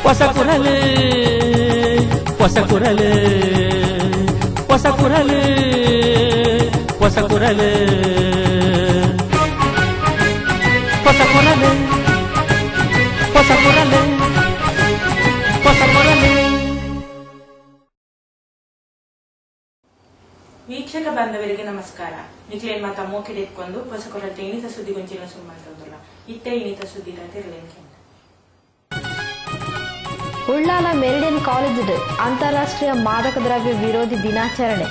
ಹೊಸಕುರಲು ಹೊಸಕುರಲು ಹೊಸಕುರಲು ಹೊಸಕುರಲು ಹೊಸಕುರಲು ಹೊಸಕುರಲು ಹೊಸಕುರಲು. ವೀಕ್ಷಕ ಬಾಂಧವರಿಗೆ ನಮಸ್ಕಾರ. ನಿಕ್ಲೇನ್ ಮಾತಾ ಮೋಕೆಡೆ ಇಟ್ಕೊಂಡು ಹೊಸಕೊರತೆ ಇಣಿತ ಸುದ್ದಿ ಗೊಂಚಿನ ಸುಮ್ಮಂತಂದಿಲ್ಲ ಇತ್ತೆ ಇಣಿತ ಸುದ್ದಿ ತಿರಲೇನ್. ಉಳ್ಳಾಲ ಮೆರಿಡಿಯನ್ ಕಾಲೇಜ್ ಅಂತಾರಾಷ್ಟ್ರೀಯ ಮಾದಕ ದ್ರವ್ಯ ವಿರೋಧಿ ದಿನಾಚರಣೆ.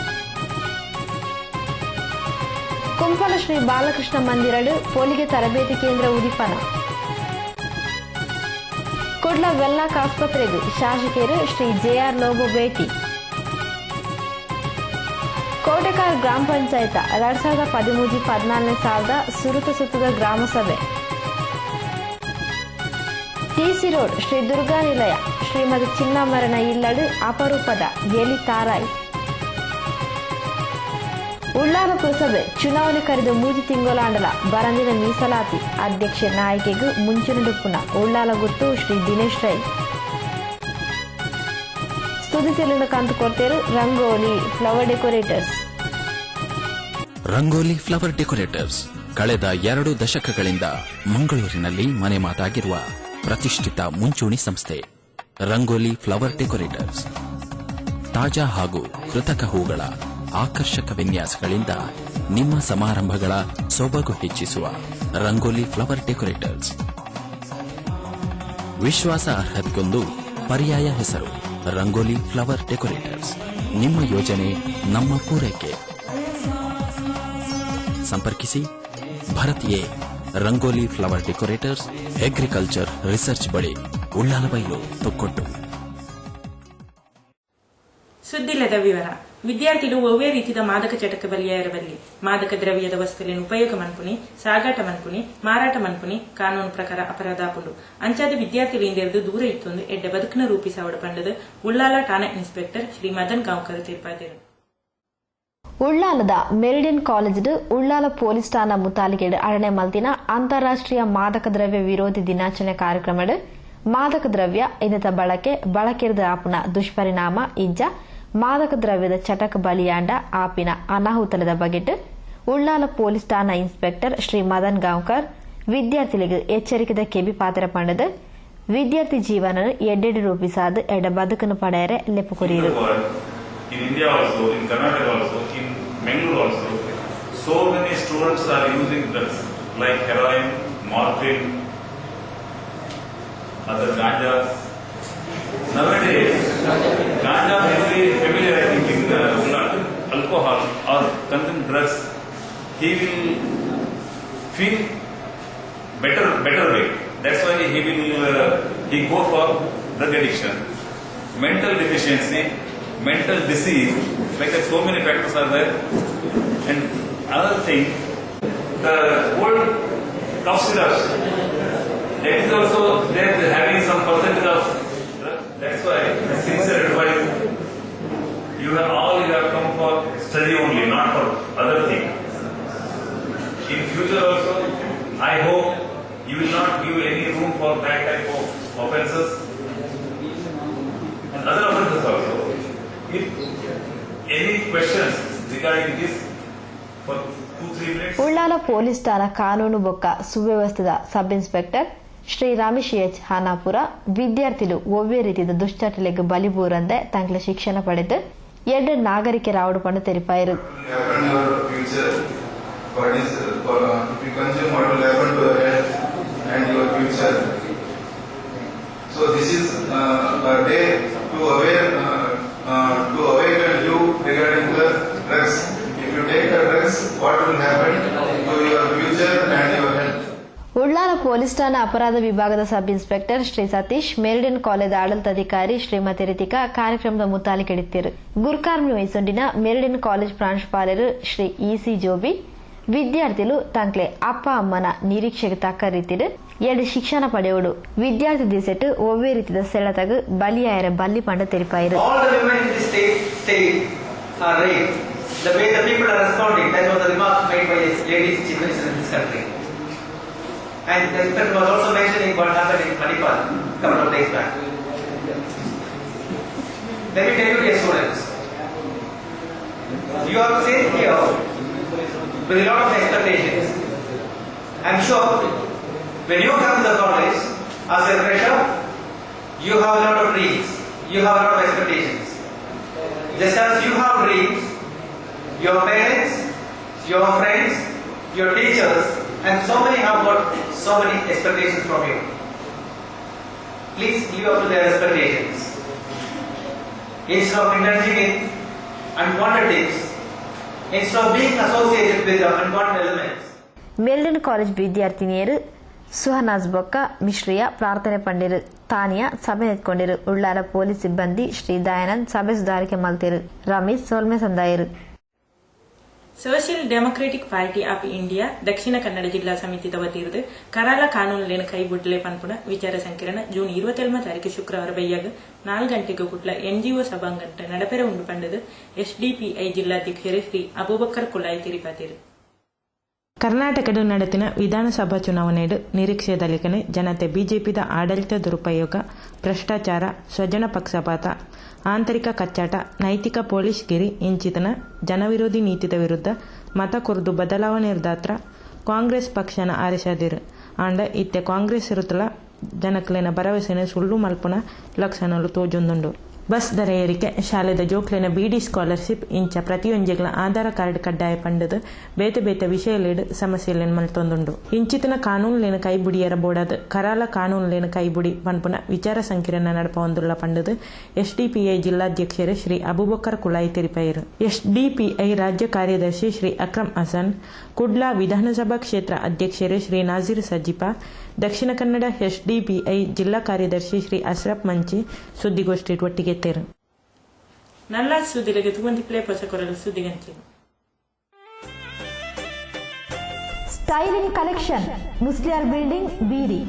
ಕುಂಪಲ ಶ್ರೀ ಬಾಲಕೃಷ್ಣ ಮಂದಿರಡು ಪೋಲಿಗೆ ತರಬೇತಿ ಕೇಂದ್ರ ಉದಿಪನ. ಕುಡ್ಲ ವೆಲ್ಲಾಕ್ ಆಸ್ಪತ್ರೆಗೆ ಶಾಸಕರು ಶ್ರೀ ಜೆಆರ್ ಲೋಬೋ ಭೇಟಿ. ಕೋಟೆಕಾರ್ ಗ್ರಾಮ ಪಂಚಾಯತ 2013-14 ಸಾಲದ ಸುರುತ ಸುತ್ತದ ಗ್ರಾಮ ಸಭೆ. ಟಿಸಿ ರೋಡ್ ಶ್ರೀ ದುರ್ಗಾ ನಿಲಯ ಶ್ರೀಮತಿ ಚಿನ್ನಮರನ ಇಲ್ಲಡು ಅಪರೂಪದ ಎಲಿ ತಾರಾಯಿ. ಉಳ್ಳಾಲ ಪುರಸಭೆ ಚುನಾವಣೆ ಕರೆದು 3 ತಿಂಗಳಾಂಡಲ ಬರಂದಿನ ಮೀಸಲಾತಿ ಅಧ್ಯಕ್ಷ ನಾಯಕಿಗೂ ಮುಂಚೂಣಿಡುಪುನ ಉಳ್ಳಾಲ ಗುತ್ತು ಶ್ರೀ ದಿನೇಶ್ ರೈ. ಸ್ತುತಿ ತೆಲುಗಿನ ಕಂತು ಕೊಡ್ತೇರು Rangoli flower decorators. Rangoli flower decorators ಕಳೆದ 2 ದಶಕಗಳಿಂದ ಮಂಗಳೂರಿನಲ್ಲಿ ಮನೆ ಮಾತಾಗಿರುವ ಪ್ರತಿಷ್ಠಿತ ಮುಂಚೂಣಿ ಸಂಸ್ಥೆ. ರಂಗೋಲಿ ಫ್ಲವರ್ ಡೆಕೋರೇಟರ್ಸ್ ತಾಜಾ ಹಾಗೂ ಕೃತಕ ಹೂಗಳ ಆಕರ್ಷಕ ವಿನ್ಯಾಸಗಳಿಂದ ನಿಮ್ಮ ಸಮಾರಂಭಗಳ ಸೊಬಗು ಹೆಚ್ಚಿಸುವ ರಂಗೋಲಿ ಫ್ಲವರ್ ಡೆಕೋರೇಟರ್ಸ್. ವಿಶ್ವಾಸ ಅರ್ಹತೆಗೊಂದು ಪರ್ಯಾಯ ಹೆಸರು ರಂಗೋಲಿ ಫ್ಲವರ್ ಡೆಕೋರೇಟರ್ಸ್. ನಿಮ್ಮ ಯೋಜನೆ ನಮ್ಮ ಪೂರೈಕೆ. ಸಂಪರ್ಕಿಸಿ Bharat A rangoli flower decorators, agriculture research ಬಳಿ, ಉಳ್ಳಾಲಬೈಲು, ತೊಕ್ಕೊಟ್ಟು. ಸುದ್ದಿಲ್ಲದ ವಿವರ. ವಿದ್ಯಾರ್ಥಿಗಳು ಒವ್ವೇ ರೀತಿಯ ಮಾದಕ ಚಟಕ್ಕೆ ಬಲಿಯಾಗಿರಬಲ್ಲಿ ಮಾದಕ ದ್ರವ್ಯದ ವಸ್ತುಗಳನ್ನು ಉಪಯೋಗ ಮನ್ಪುನಿ, ಸಾಗಾಟ ಮನ್ಪುನಿ, ಮಾರಾಟ ಮನ್ಪುನಿ ಕಾನೂನು ಪ್ರಕಾರ ಅಪರಾಧ ಆಪುಂಡು. ಅಂಚಾದ ವಿದ್ಯಾರ್ಥಿಗಳಿಂದ ದೂರ ಇತ್ತೊಂದು ಎಡ್ಡ ಬದುಕನ ರೂಪಿಸಾವಡ ಪಂಡದು ಉಳ್ಳಾಲ ಠಾಣಾ ಇನ್ಸ್ಪೆಕ್ಟರ್ ಶ್ರೀ ಮದನ್ ಗಾಂವ್ಕರ್ ತೀರ್ಪಾದರು. ಉಳ್ಳಾಲದ ಮೆರಿಡಿಯನ್ ಕಾಲೇಜ್ ಉಳ್ಳಾಲ ಪೊಲೀಸ್ ಠಾಣಾ ಮುತಾಲಿಕೆಡ್ ಅಡನೆ ಮಲ್ತಿನ ಅಂತಾರಾಷ್ಟ್ರೀಯ ಮಾದಕ ದ್ರವ್ಯ ವಿರೋಧಿ ದಿನಾಚರಣೆ ಕಾರ್ಯಕ್ರಮಡ್ ಮಾದಕ ದ್ರವ್ಯ ಇದತ ಬಳಕೆದ ಆಪುನ ದುಷ್ಪರಿಣಾಮ ಇಜ್ಜ ಮಾದಕ ದ್ರವ್ಯದ ಚಟಕ ಬಲಿಯಾಂಡ ಆಪಿನ ಅನಾಹುತಲದ ಬಗೆಟ್ ಉಳ್ಳಾಲ ಪೊಲೀಸ್ ಠಾಣಾ ಇನ್ಸ್ಪೆಕ್ಟರ್ ಶ್ರೀ ಮದನ್ ಗಾಂವ್ಕರ್ ವಿದ್ಯಾರ್ಥಿಗಳಿಗೆ ಎಚ್ಚರಿಕೆದ ಕೆಬಿ ಪಾತ್ರ ಪಂಡದು ವಿದ್ಯಾರ್ಥಿ ಜೀವನ ಎಡ್ಡೆಡು ರೂಪಿಸಾದ ಎಡ ಬದುಕನ್ನು ಪಡೆಯರೆ ಲೆಪ್ಪು courier. In India also, in Karnataka also, in Mangalore also, so many students are using drugs like heroin, morphine, other ganja. Nowadays, ganja is very familiar, I think, in alcohol or consume drugs. He will feel better way. That's why he go for drug addiction, mental deficiency. Mental disease, like that, so many factors are there. And another thing, the old cough syrups, that is also they're having some percentage of drugs. That's why sincere advice, you have come for study only, not for other things. In future also, I hope you will not give any room for that type of offences and other offences also. If any questions regarding this for 2-3 minutes. Ullal police ಠಾಣಾ ಕಾನೂನು ಬೊಕ್ಕ ಸುವ್ಯವಸ್ಥೆದ sub inspector Shri Ramesh H Hanapura ವಿದ್ಯಾರ್ಥಿಗಳು ಒವ್ವೇ ರೀತಿಯ ದುಶ್ಚಟಲೆಗೆ ಬಲಿಬೂರಂದೆ ತಂಗ್ಲ ಶಿಕ್ಷಣ ಪಡೆದು ಎರಡು ನಾಗರಿಕರ ಆವಡು Pandu ತೆರಿಪಾಯಿರು. So this is a day to awaken you regarding the drugs. If you take the drugs, what will happen to your future and your health? Ullal police ಠಾಣಾ ಅಪರಾಧ ವಿಭಾಗದ ಸಬ್ inspector Shri Satish, meridian college ಆಡಳಿತಾಧಿಕಾರಿ ಶ್ರೀಮತಿ ರಿತಿಕಾ ಕಾರ್ಯಕ್ರಮದ ಮುತಾಲಿಕೆಡಿತ್ತಿರು. ಗುರ್ಕಾರ್ಮಿ ವಹಿಸೊಂಡಿನ ಮೆರಿಡಿಯನ್ ಕಾಲೇಜ್ ಪ್ರಾಂಶುಪಾಲರು Shri EC ಜೋಬಿ ವಿದ್ಯಾರ್ಥಿಗಳು ತಂಕ್ಲೆ ಅಪ್ಪ ಅಮ್ಮನ ನಿರೀಕ್ಷೆಗೆ ತಕ್ಕ ರೀತಿಡ್ ಎಡು ಶಿಕ್ಷಣ ಪಡೆಯುಡು ವಿದ್ಯಾರ್ಥಿ ದಿಸೆಟ್ ಒವ್ವೇ ರೀತಿಯ ಸೆಳೆತಗ ಬಲಿಯಾಯರ ಬಲ್ಲಿ ಪಂಡ ತೆರಿಪಾಯಿರು. All the women in the state are raped. The way the people are responding, that was the remark made by a lady chief minister in this country. And the inspector was also mentioning what happened in Manipal a couple of days back. Let me tell you, dear students, you are sent here with a lot of expectations. I'm sure when you come to the college as a fresher, you have a lot of dreams, you have a lot of expectations. Just as you have dreams, your parents, your friends, your teachers, and so many have got so many expectations from you. Please live up to their expectations. Instead of indulging in unwanted things, instead of being associated with the unwanted elements. Meldon college ವಿದ್ಯಾರ್ಥಿನಿಯರು ಸುಹನಾಜ್ ಬೊಕ್ಕ ಮಿಶ್ರಿಯ ಪ್ರಾರ್ಥನೆ ಪಂಡಿರು ತಾನಿಯ ಸಭೆ ಎತ್ಕೊಂಡಿರು. Ullal police ಸಿಬ್ಬಂದಿ ಶ್ರೀ ದಯಾನಂದ್ ಸಭೆ ಸುಧಾರಿಕೆ ಮಲ್ತಿರು. ರಮೇಶ್ ಸೋಲ್ಮೆ ಸಂದಾಯರು. Social democratic party of India Dakshina Kannada ಜಿಲ್ಲಾ ಸಮಿತಿ ವತಿಯಿರದು ಕರಾಲ ಕಾನೂನುಲೇನು ಕೈಬಿಡ್ಲೆ ಪನ್ಪುಣ ವಿಚಾರ ಸಂಕಿರಣ ಜೂನ್ 27 ಶುಕ್ರವಾರ ಬೈಯಾಗ 4 ಗಂಟೆಗೆ ಕುಟ್ಲ NGO ಸಭಾಂಗಂಟ ನಡಪೆರ ಉಂಡು ಪಂಡದು SDPI ಜಿಲ್ಲಾಧ್ಯಕ್ಷರು ಶ್ರೀ ಅಬೂಬಕ್ಕರ್ ಕುಲಾಯಿ ತಿರಿಪಾತಿರು. ಕರ್ನಾಟಕದ ನಡೆತಿನ ವಿಧಾನಸಭಾ ಚುನಾವಣೆಯ ನಿರೀಕ್ಷೆದಲ್ಲಿಕನೆ ಜನತೆ ಬಿಜೆಪಿದ ಆಡಳಿತ ದುರುಪಯೋಗ, ಭ್ರಷ್ಟಾಚಾರ, ಸ್ವಜನ ಪಕ್ಷಪಾತ, ಆಂತರಿಕ ಕಚ್ಚಾಟ, ನೈತಿಕ ಪೊಲೀಸ್ ಗಿರಿ ಇಂಚಿತನ ಜನವಿರೋಧಿ ನೀತಿದ ವಿರುದ್ಧ ಮತ ಕೊರದು ಬದಲಾವಣೆ ದಾತ್ರ ಕಾಂಗ್ರೆಸ್ ಪಕ್ಷನ ಆರಿಸದಿರು ಆಂಡ ಇತ್ತೆ ಕಾಂಗ್ರೆಸ್ ಇರುತ್ತಲ ಜನಕ್ಲೇನ ಭರವಸೆನ ಸುಳ್ಳು ಮಲ್ಪುನ ಲಕ್ಷಣಲು ತೋಜೊಂದುಂಡು. ಬಸ್ ದರ ಏರಿಕೆ, ಶಾಲೆದ ಜೋಕ್ಲೆನ BD ಸ್ಕಾಲರ್ಶಿಪ್ ಇಂಚ ಪ್ರತಿಯೊಂಜೆಗಳ ಆಧಾರ ಕಾರ್ಡ್ ಕಡ್ಡಾಯ ಪಂಡದು ಬೇತೆ ಬೇತೆ ವಿಷಯಲೇಡು ಸಮಸ್ಯೆಲೇನು ಮಲ್ತೊಂದುಂಡು. ಇಂಚಿತನ ಕಾನೂನುಲೇನ ಕೈಬುಡಿಯರ ಬೋಡದು ಕರಾಲ ಕಾನೂನುಲೇನ ಕೈಬುಡಿ ಪನ್ಪುನ ವಿಚಾರ ಸಂಕಿರಣ ನಡಪ ಒಂದುಳ್ಳ ಪಂಡದು SDPI ಜಿಲ್ಲಾಧ್ಯಕ್ಷರು ಶ್ರೀ ಅಬೂಬಕ್ಕರ್ ಕುಲಾಯಿ ತಿರಿಪಾಯರು. SDPI ರಾಜ್ಯ ಕಾರ್ಯದರ್ಶಿ ಶ್ರೀ ಅಕ್ರಮ್ ಹಸನ್, ಕುಡ್ಲಾ ವಿಧಾನಸಭಾ ಕ್ಷೇತ್ರ ಅಧ್ಯಕ್ಷರು ಶ್ರೀ ನಾಜೀರ್ ಸಜಿಪಾ, ದಕ್ಷಿಣ ಕನ್ನಡ SDPI ಜಿಲ್ಲಾ ಕಾರ್ಯದರ್ಶಿ ಶ್ರೀ ಅಶ್ರಫ್ ಮಂಚಿ ಸುದ್ದಿಗೋಷ್ಠಿ ಒಟ್ಟಿಗೆ ತೇರು. ನಲ್ಲ ಸುದ್ದಿಗೆ ತುಗೊಂದಿ ಪ್ಲೇ ಪೊಸ ಕೊರಲು ಸುದ್ದಿಗಂಚಿ. Styling collection Musliyar building Beeri.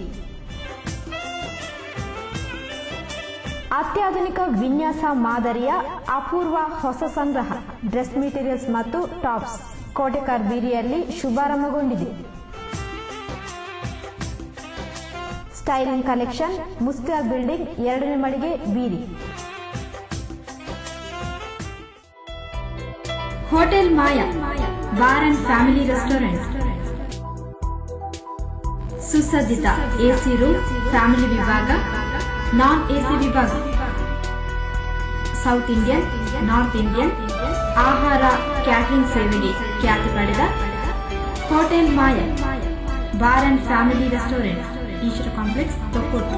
ಅತ್ಯಾಧುನಿಕ ವಿನ್ಯಾಸ ಮಾದರಿಯ ಅಪೂರ್ವ ಹೊಸ ಸಂಗ್ರಹ ಡ್ರೆಸ್ ಮೆಟೀರಿಯಲ್ಸ್ ಮತ್ತು ಟಾಪ್ಸ್ ಕೋಟೆಕಾರ್ ಬೀರಿಯಲ್ಲಿ ಶುಭಾರಂಭಗೊಂಡಿದೆ. ಸ್ಟೈಲಿಂಗ್ ಕಲೆಕ್ಷನ್ ಮುಸ್ಲಿಯಾರ್ ಬಿಲ್ಡಿಂಗ್ 2ನೇ ಮಳಿಗೆ Beeri. Hotel Maya bar and family restaurant. ಸುಸಜ್ಜಿತ AC ರೂಮ್, ಫ್ಯಾಮಿಲಿ ವಿಭಾಗ, ನಾನ್ AC ವಿಭಾಗ, ಸೌತ್ ಇಂಡಿಯನ್, ನಾರ್ತ್ ಇಂಡಿಯನ್ ಆಹಾರ ಕ್ಯಾಟರಿಂಗ್ ಸೇವೆಗೆ ಖ್ಯಾತಿ ಪಡೆದ hotel Maya bar and family restaurant, Eshwara complex, Thokkottu.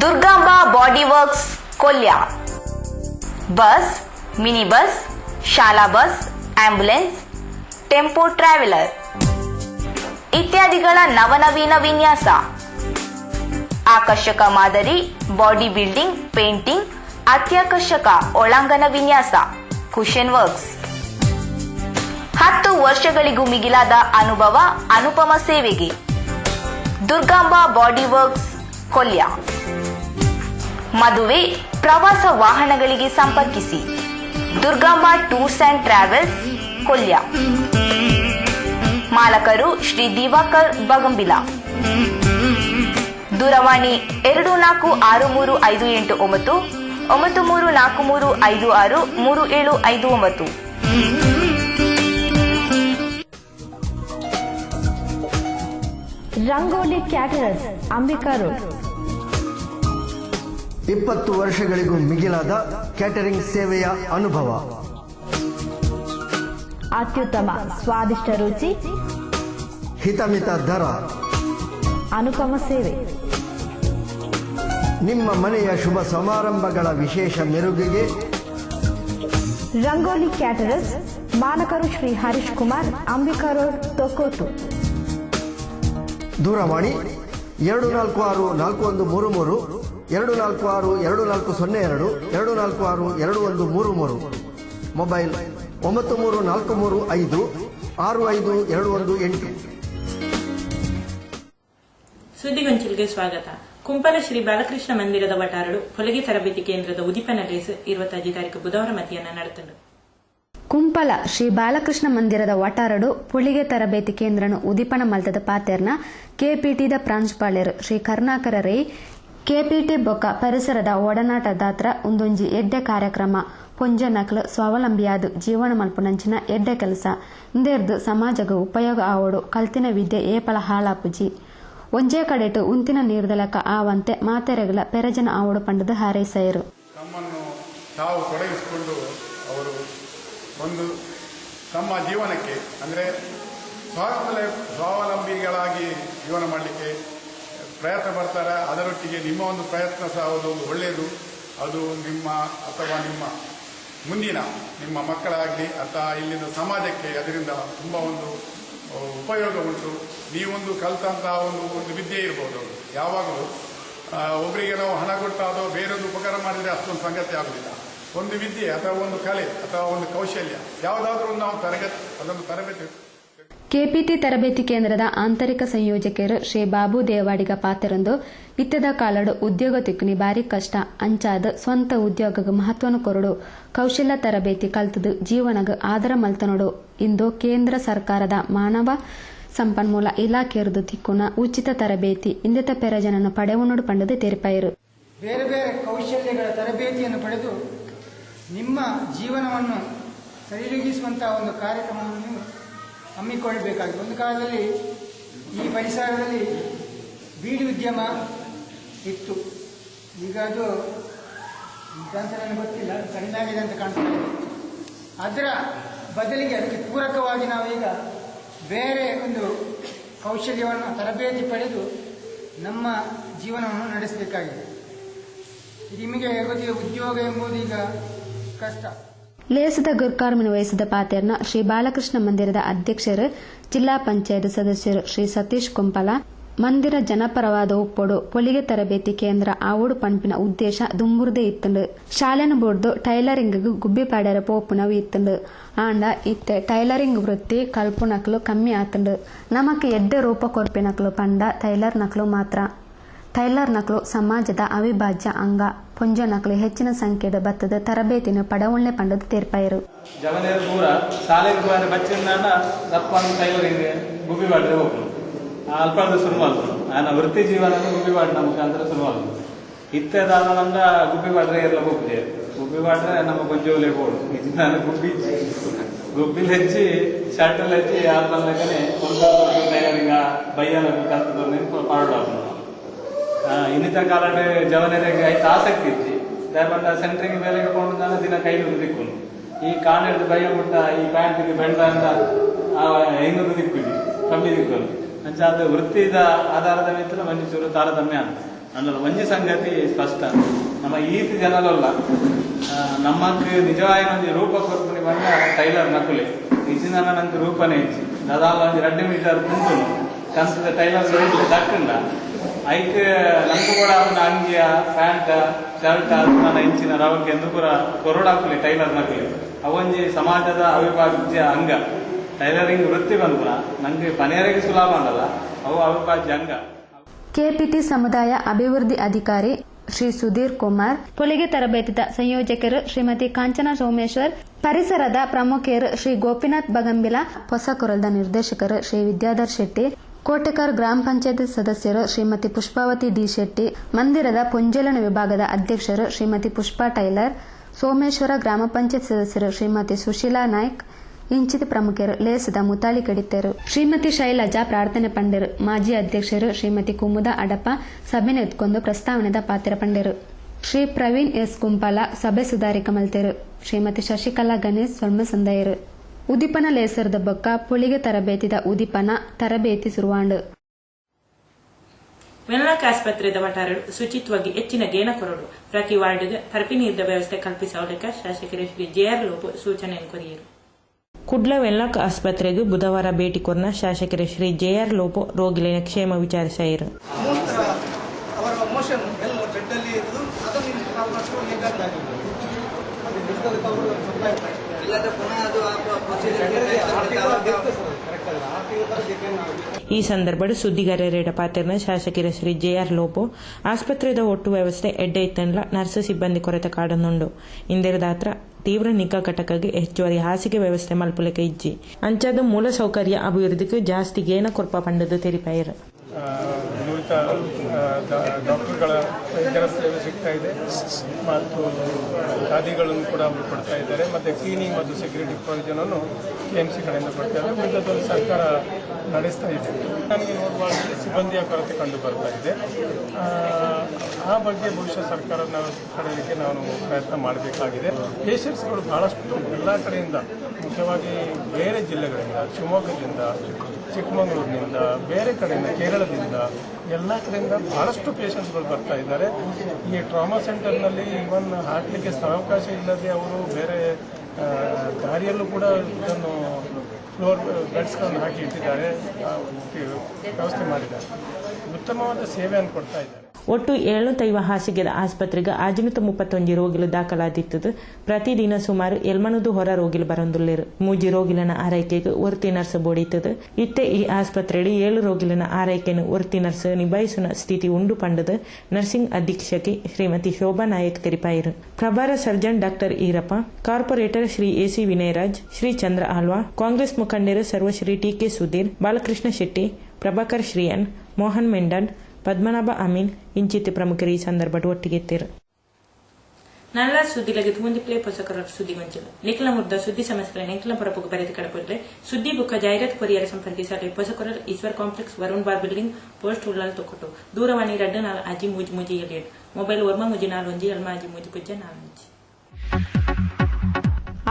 Durgamba body works Kolya. Bus, mini bus, ಶಾಲಾ ಬಸ್, ಆಂಬ್ಯುಲೆನ್ಸ್, ಟೆಂಪೋ ಟ್ರಾವೆಲರ್ ಇತ್ಯಾದಿಗಳ ನವನವೀನ ವಿನ್ಯಾಸ, ಆಕರ್ಷಕ ಮಾದರಿ, ಬಾಡಿ ಬಿಲ್ಡಿಂಗ್, ಪೇಂಟಿಂಗ್, ಅತ್ಯಾಕರ್ಷಕ ಒಳಾಂಗಣ ವಿನ್ಯಾಸ, ಕುಶನ್ ವರ್ಕ್ಸ್. 10 ವರ್ಷಗಳಿಗೂ ಮಿಗಿಲಾದ ಅನುಭವ, ಅನುಪಮ ಸೇವೆಗೆ ದುರ್ಗಾಂಬಾ ಬಾಡಿ ವರ್ಕ್ಸ್ ಕೊಲ್ಯ. ಮದುವೆ, ಪ್ರವಾಸ ವಾಹನಗಳಿಗೆ ಸಂಪರ್ಕಿಸಿ Durgamba tours and travels Kolya. ಮಾಲಕರು ಶ್ರೀ ದಿವಾಕರ್ ಬಗಂಬಿಲ. ದೂರವಾಣಿ 246358 9343563759. Rangoli caterers, Ambika road. 20 ವರ್ಷಗಳಿಗೂ ಮಿಗಿಲಾದ ಕ್ಯಾಟರಿಂಗ್ ಸೇವೆಯ ಅನುಭವ, ಅತ್ಯುತ್ತಮ ಸ್ವಾದಿಷ್ಟ ರುಚಿ, ಹಿತಮಿತ ದರ, ಅನುಪಮ ಸೇವೆ. ನಿಮ್ಮ ಮನೆಯ ಶುಭ ಸಮಾರಂಭಗಳ ವಿಶೇಷ ಮೆರುಗಿಗೆ ರಂಗೋಲಿ ಕ್ಯಾಟರರ್ಸ್, ಮಾಲಕರು ಶ್ರೀ ಹರೀಶ್ ಕುಮಾರ್, ಅಂಬಿಕಾ ರೋಡ್, ತೊಕ್ಕೋಟು. ದೂರವಾಣಿ 246413 246240 246233. ಮೊಬೈಲ್ 93435 6521 ಸುದ್ದಿಗೊಂಚಿಲ್ಗೆ ಸ್ವಾಗತ. ಕುಂಪಲ ಶ್ರೀ ಬಾಲಕೃಷ್ಣ ಮಂದಿರದ ವಟಾರಡು ಹೊಲಿಗೆ ತರಬೇತಿ ಕೇಂದ್ರದ ಉದಿಪನ ಲೇಸ್ 25 ತಾರೀಕು ಬುಧವಾರ ಮಧ್ಯಾಹ್ನ ನಡೆತಂಡು. ಕುಂಪಲ ಶ್ರೀ ಬಾಲಕೃಷ್ಣ ಮಂದಿರದ ವಟಾರಡು ಪುಳಿಗೆ ತರಬೇತಿ ಕೇಂದ್ರನು ಉದಿಪನ ಮಲ್ತದ ಪಾತೆರ್ನ ಕೆಪಿಟಿದ ಪ್ರಾಂಶುಪಾಲರು ಶ್ರೀ ಕರುಣಾಕರ ರೈ ಕೆಪಿಟಿ ಬೊಕ್ಕ ಪರಿಸರದ ಒಡನಾಟದಾತ್ರ ಒಂದೊಂಜಿ ಎಡ್ಡೆ ಕಾರ್ಯಕ್ರಮ ಪೊಂಜನಕ್ಲು ಸ್ವಾವಲಂಬಿಯಾದು ಜೀವನ ಮಲ್ಪುನಂಚಿನ ಎಡ್ಡೆ ಕೆಲಸ ಇಂದೇರ್ದು ಸಮಾಜಗ ಉಪಯೋಗ ಆವಡು ಕಲ್ತಿನ ವಿದ್ಯೆ ಏಪಲ ಹಾಳಾಪುಜಿ ಒಂಜೇ ಕಡೆಟು ಉಂತಿನ ನೀರ್ದ ಲೆಕ್ಕ ಆವಂತೆ ಮಾತೆರೆಗಳ ಪೆರಜನ ಆವಡು ಪಂಡದ ಹಾರೈಸೆಯರು. ತಮ್ಮನ್ನು ತಾವು ತೊಡಗಿಸಿಕೊಂಡು ಅವರು ಒಂದು ತಮ್ಮ ಜೀವನಕ್ಕೆ ಅಂದರೆ ಸ್ವಾವಲಂಬಿಗಳಾಗಿ ಜೀವನ ಮಾಡಲಿಕ್ಕೆ ಪ್ರಯತ್ನ ಪಡ್ತಾರೆ. ಅದರೊಟ್ಟಿಗೆ ನಿಮ್ಮ ಒಂದು ಪ್ರಯತ್ನ ಸಹ ಒಂದು ಒಳ್ಳೆಯದು. ಅದು ನಿಮ್ಮ ಅಥವಾ ನಿಮ್ಮ ಮುಂದಿನ ನಿಮ್ಮ ಮಕ್ಕಳಾಗಲಿ ಅಥವಾ ಇಲ್ಲಿನ ಸಮಾಜಕ್ಕೆ ಅದರಿಂದ ತುಂಬ ಒಂದು ಉಪಯೋಗ ಉಂಟು. ನೀವೊಂದು ಕಲಿತಂತಹ ಒಂದು ವಿದ್ಯೆ ಇರ್ಬೋದು. ಯಾವಾಗಲೂ ಒಬ್ಬರಿಗೆ ನಾವು ಹಣ ಕೊಟ್ಟಾದೋ ಬೇರೊಂದು ಉಪಕಾರ ಮಾಡಿದರೆ ಅಷ್ಟೊಂದು ಸಂಗತಿ ಆಗುವುದಿಲ್ಲ. ಒಂದು ವಿದ್ಯೆ ಅಥವಾ ಒಂದು ಕಲೆ ಅಥವಾ ಒಂದು ಕೌಶಲ್ಯ ಯಾವುದಾದ್ರೂ ನಾವು ತರಬೇತಿ ಕೆಪಿಟಿ ತರಬೇತಿ ಕೇಂದ್ರದ ಆಂತರಿಕ ಸಂಯೋಜಕರು ಶ್ರೀ ಬಾಬು ದೇವಾಡಿಗ ಪಾತೆರೊಂದು ಇತ್ತದ ಕಾಲಡು ಉದ್ಯೋಗ ತಿಕ್ಕುನಿ ಬಾರಿ ಕಷ್ಟ ಅಂಚಾದ ಸ್ವಂತ ಉದ್ಯೋಗಗ ಮಹತ್ವನ ಕೊರಡು ಕೌಶಲ್ಯ ತರಬೇತಿ ಕಲ್ತದು ಜೀವನಗ ಆದರ ಮಲ್ತನೋಡು ಇಂದು ಕೇಂದ್ರ ಸರ್ಕಾರದ ಮಾನವ ಸಂಪನ್ಮೂಲ ಇಲಾಖೆಯರದು ತಿಕ್ಕುನ ಉಚಿತ ತರಬೇತಿ ಇಂದಿತ ಪೆರಜನನ್ನು ಪಡೆವನೋಡು ಪಂಡದು ತೆರಿಪಾಯರು. ಬೇರೆ ಬೇರೆ ಕೌಶಲ್ಯಗಳ ತರಬೇತಿಯನ್ನು ಪಡೆದು ನಿಮ್ಮ ಜೀವನವನ್ನು ಸರಿದೂಗಿಸುವಂತಹ ಒಂದು ಕಾರ್ಯಕ್ರಮವನ್ನು ಹಮ್ಮಿಕೊಳ್ಳಬೇಕಾಗಿದೆ. ಒಂದು ಕಾಲದಲ್ಲಿ ಈ ಪರಿಸರದಲ್ಲಿ ಬೀಡಿ ಉದ್ಯಮ ಇತ್ತು. ಈಗ ಅದು ನನಗೆ ಗೊತ್ತಿಲ್ಲ, ಕಡಿಮೆಯಾಗಿದೆ ಅಂತ ಕಾಣ್ತದೆ. ಅದರ ಬದಲಿಗೆ ಅದಕ್ಕೆ ಪೂರಕವಾಗಿ ನಾವೀಗ ಬೇರೆ ಒಂದು ಕೌಶಲ್ಯವನ್ನು ತರಬೇತಿ ಪಡೆದು ನಮ್ಮ ಜೀವನವನ್ನು ನಡೆಸಬೇಕಾಗಿದೆ. ನಿಮಗೆ ಗೊತ್ತಿದೆ, ಉದ್ಯೋಗ ಎಂಬುದು ಈಗ ಕಷ್ಟ. ಲೇಸದ ಗುರ್ಕಾರ್ಮಿನ ವಹಿಸಿದ ಪಾತೆರ್ನ ಶ್ರೀ ಬಾಲಕೃಷ್ಣ ಮಂದಿರದ ಅಧ್ಯಕ್ಷರು ಜಿಲ್ಲಾ ಪಂಚಾಯತ್ ಸದಸ್ಯರು ಶ್ರೀ ಸತೀಶ್ ಕುಂಪಲ ಮಂದಿರ ಜನಪರವಾದ ಉಪ್ಪೊಡು ಪೊಲಿಗೆ ತರಬೇತಿ ಕೇಂದ್ರ ಆವಡು ಪಂಪಿನ ಉದ್ದೇಶ ದುಂಬುರ್ದೆ ಇತ್ತುಂಡು. ಶಾಲೆನ ಬೋರ್ದು ಟೈಲರಿಂಗ್ ಗುಬ್ಬಿ ಪಾಡ್ಯರ ಪೋಪುನವು ಇತ್ತುಂಡು. ಆಂಡ ಇತ್ತೆ ಟೈಲರಿಂಗ್ ವೃತ್ತಿ ಕಲ್ಪುನಕ್ಲು ಕಮ್ಮಿ ಆತುಂಡು. ನಮಕ್ ಎಡ್ಡೆ ರೂಪ ಕೊರ್ಪಿನಕ್ಲು ಪಂಡ ಟೈಲರ್ ನಕ್ಲು ಮಾತ್ರ. ಟೈಲರ್ ನಕ್ಲು ಸಮಾಜದ ಅವಿಭಾಜ್ಯ ಅಂಗ. ಪೊಂಜನಕ್ಲು ಹೆಚ್ಚಿನ ಸಂಖ್ಯೆದ ಬತ್ತದ ತರಬೇತಿನ ಪಡವೊಳ್ಳೆ ಪಂಡದ ತೀರ್ಪಾಯರು. ಜವನೇರು ದೂರ ಶಾಲೆಗೆ ಹೋದ ಬಚ್ಚಿನ ದಪ್ಪಂದು ಟೈಲರಿಂಗ್ ಗುಬ್ಬಿ ಬಾಡ್ರೆ ಹೋಗ್ರು ಅಲ್ಪದ ಶುರುವಾದ್ರು. ನಾನು ವೃತ್ತಿ ಜೀವನ ಗುಬ್ಬಿ ಬಾಡಿನ ಮುಖಾಂತರ ಶುರುವಾದ್ರು. ಇತ್ತದಾದ ಗುಬ್ಬಿ ಬಾಡ್ರೆ ಎಲ್ಲ ಹೋಗ್ತೇವೆ. ಗುಬ್ಬಿ ಬಾಡ್ರೆ ನಮ್ಮ ಕೊಂಜೋಲೆ ಹೋಡು ಇದು ನಾನು ಗುಬ್ಬಿಲ್ ಹಚ್ಚಿ ಶರ್ಟಲ್ಲಿ ಹಚ್ಚಿ ಆದ್ಮೇಲೆ ಟೈಲರಿಂಗ ಬೈಯಲ್ಲ ಕಲ್ತದ ಪಾಡು ಇನ್ನಿತ ಕಾಲ ಜವನರಿಗೆ ಆಯ್ತು ಆಸಕ್ತಿ ಇತ್ತು. ದಯಪಂಡ ಸೆಂಟ್ರಿಂಗ್ ಮೇಲೆ ಕೊಂಡು ದಿನ ಕೈನೂರು ದಿಕ್ಕುನು ಈ ಕಾಣಿಡ್ದು ಬೈಯ ಮುಟ್ಟ ಈ ಪ್ಯಾಂಟಿಗೆ ಬೆಂಡ ಅಂತ 500 ದಿಕ್ಕುಡಿ ಕಮ್ಮಿ ದಿಕ್ಕುನು ಅಂಚ ಅದು ವೃತ್ತಿದ ಆಧಾರದ ಮೇಲೆ ಮಂಜೂರು ತಾರತಮ್ಯ ಅಂತ ಅನ್ನೋದು ಒಂಜಿ ಸಂಗತಿ ಸ್ಪಷ್ಟ. ನಮ್ಮ ಈತಿ ಜನರಲ್ಲ ನಮ್ಮಕ್ಕೆ ನಿಜವಾದ ರೂಪ ಕೊರ್ಪಣಿ ಬಂದ ಟೈಲರ್ ನಕುಲೆ ಇಚ್ಚಿನ ನಂಗೆ ರೂಪನೇ ಇಚ್ಚಿ ಅದಾಲ ಒಂದು 2 ಮೀಟರ್ ಕುಂಟುನು ಕನ್ಸದ ಟೈಲರ್ ದಕ್ಕಂಡ ಐಕ್ ನಂಗೆ ಕೂಡ ಅದನ್ನ ಅಂಗಿಯ ಪ್ಯಾಂಟ್ ಶರ್ಟ್ ನನ್ನ ಇಂಚಿನ ರವಕ್ಕೆ ಎಂದು ಕೂಡ ಕೊರಡಾಕಲಿ ಟೈಲರ್ ನಕಲಿ ಅವೊಂಜಿ ಸಮಾಜದ ಅವಿಭಾಜ್ಯ ಅಂಗ. ಟೈಲರಿಂಗ್ ವೃತ್ತಿ ಬಂದ್ರ ನಂಗೆ ಪನೆಯರಿಗೆ ಸುಲಭ ಮಾಡಲ್ಲ, ಅವು ಅವಿಭಾಜ್ಯ ಅಂಗ. ಕೆಪಿಟಿ ಸಮುದಾಯ ಅಭಿವೃದ್ಧಿ ಅಧಿಕಾರಿ ಶ್ರೀ ಸುಧೀರ್ ಕುಮಾರ್, ಹೊಲಿಗೆ ತರಬೇತಿದ ಸಂಯೋಜಕರು ಶ್ರೀಮತಿ ಕಾಂಚನಾ ಸೋಮೇಶ್ವರ್, ಪರಿಸರದ ಪ್ರಮುಖರು ಶ್ರೀ ಗೋಪಿನಾಥ್ ಬಗಂಬಿಲ, ಹೊಸಕೊರಲ್ದ ನಿರ್ದೇಶಕರು ಶ್ರೀ ವಿದ್ಯಾಧರ್ ಶೆಟ್ಟಿ, ಕೋಟೆಕಾರ್ ಗ್ರಾಮ ಪಂಚಾಯತ್ ಸದಸ್ಯರು ಶ್ರೀಮತಿ ಪುಷ್ಪಾವತಿ ಡಿ ಶೆಟ್ಟಿ, ಮಂದಿರದ ಪುಂಜಲನ ವಿಭಾಗದ ಅಧ್ಯಕ್ಷರು ಶ್ರೀಮತಿ ಪುಷ್ಪಾ ಟೈಲರ್, ಸೋಮೇಶ್ವರ ಗ್ರಾಮ ಪಂಚಾಯತ್ ಸದಸ್ಯರು ಶ್ರೀಮತಿ ಸುಶೀಲಾ ನಾಯ್ಕ್, ಇಂಚಿತ ಪ್ರಮುಖರು ಲೇಸದ ಮುತಾಳಿ ಕಡಿತರು. ಶ್ರೀಮತಿ ಶೈಲಜಾ ಪ್ರಾರ್ಥನೆ ಪಂಡರು, ಮಾಜಿ ಅಧ್ಯಕ್ಷರು ಶ್ರೀಮತಿ ಕುಮುದ ಅಡಪ ಸಭೆನ ಎತ್ಕೊಂಡು ಪ್ರಸ್ತಾವನೆದ ಪಾತ್ರ ಪಂಡರು. ಶ್ರೀ ಪ್ರವೀಣ್ ಎಸ್ ಕುಂಪಾಲ ಸಭೆ ಸುಧಾರಿಕ ಮಲ್ತೆರು. ಶ್ರೀಮತಿ ಶಶಿಕಲಾ ಗಣೇಶ್ ಸೊಳ್ಮ ಸಂದಯರು. ಉದಿಪನ ಲೇಸರದ ಬೊಕ್ಕ ಪುಳಿಗೆ ತರಬೇತಿದ ಉದಿಪನ ತರಬೇತಿ ಶುರುವಾಂಡು. ವೆನ್ಲಾಕ್ ಆಸ್ಪತ್ರೆದ ವಟಾರಡು ಶುಚಿತ್ವಕ್ಕೆ ಹೆಚ್ಚಿನ ಗೇನ ಕೊರಡು ಪ್ರತಿ ವಾರ್ಡ್ಗೆ ತರಪಿ ನೀರಿನ ವ್ಯವಸ್ಥೆ ಕಲ್ಪಿಸುವುದಕ್ಕೆ ಶಾಸಕರು ಶ್ರೀ ಜೆಆರ್ ಲೋಪು ಸೂಚನೆ ಕೊರಿಯರು. ಕುಡ್ಲ ವೆನ್ಲಾಕ್ ಆಸ್ಪತ್ರೆಗೆ ಬುಧವಾರ ಭೇಟಿ ಕೊರ್ನ ಶಾಸಕರು ಶ್ರೀ ಜೆಆರ್ ಲೋಪು ರೋಗಿಗಳ ಕ್ಷೇಮ ವಿಚಾರಿಸಿದರು. ಇಲ್ಲದೆ ಪುನಃ ಅದು ಈ ಸಂದರ್ಭಡ್ ಸುದ್ದಿಗಾರರ ಪಾತ್ರನ ಶಾಸಕರ ಶ್ರೀ ಜೆ.ಆರ್. ಲೋಪೋ ಆಸ್ಪತ್ರೆದ ಒಟ್ಟು ವ್ಯವಸ್ಥೆ ಎಡ್ಡೆ ಇತ್ತಂಡ್ಲ ನರ್ಸ್ ಸಿಬ್ಬಂದಿ ಕೊರತೆ ಕಾಡುന്നുണ്ട്. ಇಂದಿರದಾತ್ರ ತೀವ್ರ ನಿಗಾ ಘಟಕಗೆ ಹೆಚ್ಚುವರಿ ಹಾಸಿಗೆ ವ್ಯವಸ್ಥೆ ಮಲ್ಪುಲಕ ಇಜ್ಜಿ ಅಂಚಾದ ಮೂಲ ಸೌಕರ್ಯ ಅಭಿವೃದ್ಧಿಗೆ ಜಾಸ್ತಿ ಗೇನ ಕೊರ್ಪ ಪಂಡದು ತೆರಿಪಾಯರು. ನುರಿತ ಡಾಕ್ಟರ್ಗಳ ವೈದ್ಯರ ಸೇವೆ ಸಿಗ್ತಾ ಇದೆ ಮತ್ತು ಖಾದಿಗಳನ್ನು ಕೂಡ ಅವರು ಕೊಡ್ತಾ ಇದ್ದಾರೆ ಮತ್ತು ಕ್ಲೀನಿಂಗ್ ಮತ್ತು ಸೆಕ್ಯೂರಿಟಿ ಪ್ರೊವಿಷನನ್ನು KMC ಕಡೆಯಿಂದ ಕೊಡ್ತಾ ಇದ್ದಾರೆ. ಮುಂದದಲ್ಲಿ ಸರ್ಕಾರ ನಡೆಸ್ತಾ ಇದೆ. ನನಗೆ ನೋಡುವಾಗ ಸಿಬ್ಬಂದಿಯ ಕೊರತೆ ಕಂಡು ಬರ್ತಾ ಇದೆ. ಆ ಬಗ್ಗೆ ಬಹುಶಃ ಸರ್ಕಾರದ ಕಡೆಗೆ ನಾನು ಪ್ರಯತ್ನ ಮಾಡಬೇಕಾಗಿದೆ. ಪೇಷಂಟ್ಸ್ಗಳು ಬಹಳಷ್ಟು ಎಲ್ಲ ಕಡೆಯಿಂದ, ಮುಖ್ಯವಾಗಿ ಬೇರೆ ಜಿಲ್ಲೆಗಳಿಂದ, ಶಿವಮೊಗ್ಗದಿಂದ, ಚಿಕ್ಕಮಗಳೂರಿನಿಂದ, ಬೇರೆ ಕಡೆಯಿಂದ, ಕೇರಳದಿಂದ, ಎಲ್ಲ ಕಡೆಯಿಂದ ಬಹಳಷ್ಟು ಪೇಷಂಟ್ಸ್ಗಳು ಬರ್ತಾ ಇದ್ದಾರೆ. ಈ ಟ್ರಾಮಾ ಸೆಂಟರ್ನಲ್ಲಿ ಇವನ್ ಹಾಕಲಿಕ್ಕೆ ಸ್ಥಳಾವಕಾಶ ಇಲ್ಲದೆ ಅವರು ಬೇರೆ ದಾರಿಯಲ್ಲೂ ಕೂಡ ಇದನ್ನು ಫ್ಲೋರ್ ಬೆಡ್ಸ್ಗಳನ್ನು ಹಾಕಿ ಇಟ್ಟಿದ್ದಾರೆ, ವ್ಯವಸ್ಥೆ ಮಾಡಿದ್ದಾರೆ. ಉತ್ತಮವಾದ ಸೇವೆಯನ್ನು ಕೊಡ್ತಾ ಇದ್ದಾರೆ. ಒಟ್ಟು 705 ಹಾಸಿಗೆದ ಆಸ್ಪತ್ರೆಗೆ 631 ರೋಗಿಲು ದಾಖಲಾದಿತ್ತದು. ಪ್ರತಿದಿನ ಸುಮಾರು 70 ಹೊರ ರೋಗಿಲು ಬರೊಂದುಲ್ಲೇರು. 3 ರೋಗಿಲನ ಆರೈಕೆಗೆ ಒರ್ತಿ ನರ್ಸ್ ಬೋಡಿತ್ತದು. ಇತ್ತೆ ಈ ಆಸ್ಪತ್ರೆಯಲ್ಲಿ 7 ರೋಗಿಲನ ಆರೈಕೆಯನ್ನು ಒರ್ತಿ ನರ್ಸ್ ನಿಭಾಯಿಸುವ ಸ್ಥಿತಿ ಉಂಡು ಪಂಡದು ನರ್ಸಿಂಗ್ ಅಧೀಕ್ಷಕಿ ಶ್ರೀಮತಿ ಶೋಭಾ ನಾಯಕ್ ತೆರಿಪಾಯಿರು. ಪ್ರಭಾರ surgeon doctor Irappa, corporator Shri AC Vinayaraj, Shri Chandra Alva, congress ಮುಖಂಡರು ಸರ್ವಶ್ರೀ TK ಸುಧೀರ್, ಬಾಲಕೃಷ್ಣ ಶೆಟ್ಟಿ, ಪ್ರಭಾಕರ್ ಶ್ರೀಯನ್, ಮೋಹನ್ ಮೆಂಡನ್, ಪದ್ಮನಾಭ ಅಮೀನ್ ಇಂಚಿತಿ ಪ್ರಮುಖರು ಈ ಸಂದರ್ಭದ ಒಟ್ಟಿಗೆತ್ತಿರು. ನಲ್ಲ ಸುದ್ದಿಲಗೆ ಮುಂದೆ ಪ್ಲೇ ಪೋಷಕರ ಸುದ್ದಿ ಗೊಂಚಲು ನಿಖಲ ಮುರ್ದ ಸುದ್ದಿ ಸಮಸ್ಯೆಗಳ ನಿಖಲ ಪರಪುಗ ಬರೆದು ಕಡಪಡ್ರೆ ಸುದ್ದಿ ಬುಕ್ಕ ಜಾಹೀರಾತು ಕೊರಿಯರ ಸಂಪರ್ಕಿಸಲು ಪೋಷಕರ Eshwar complex Varun bar building post Ullal Thokkottu ದೂರವಾಣಿ 24 ಅಜಿ ಮೂಜಿ ಮೂಜಿ 7 ಮೊಬೈಲ್ 91 ಎಲ್ಮ ಅಜಿ ಮೂಜಿ ಪುಜ್ಜ 4.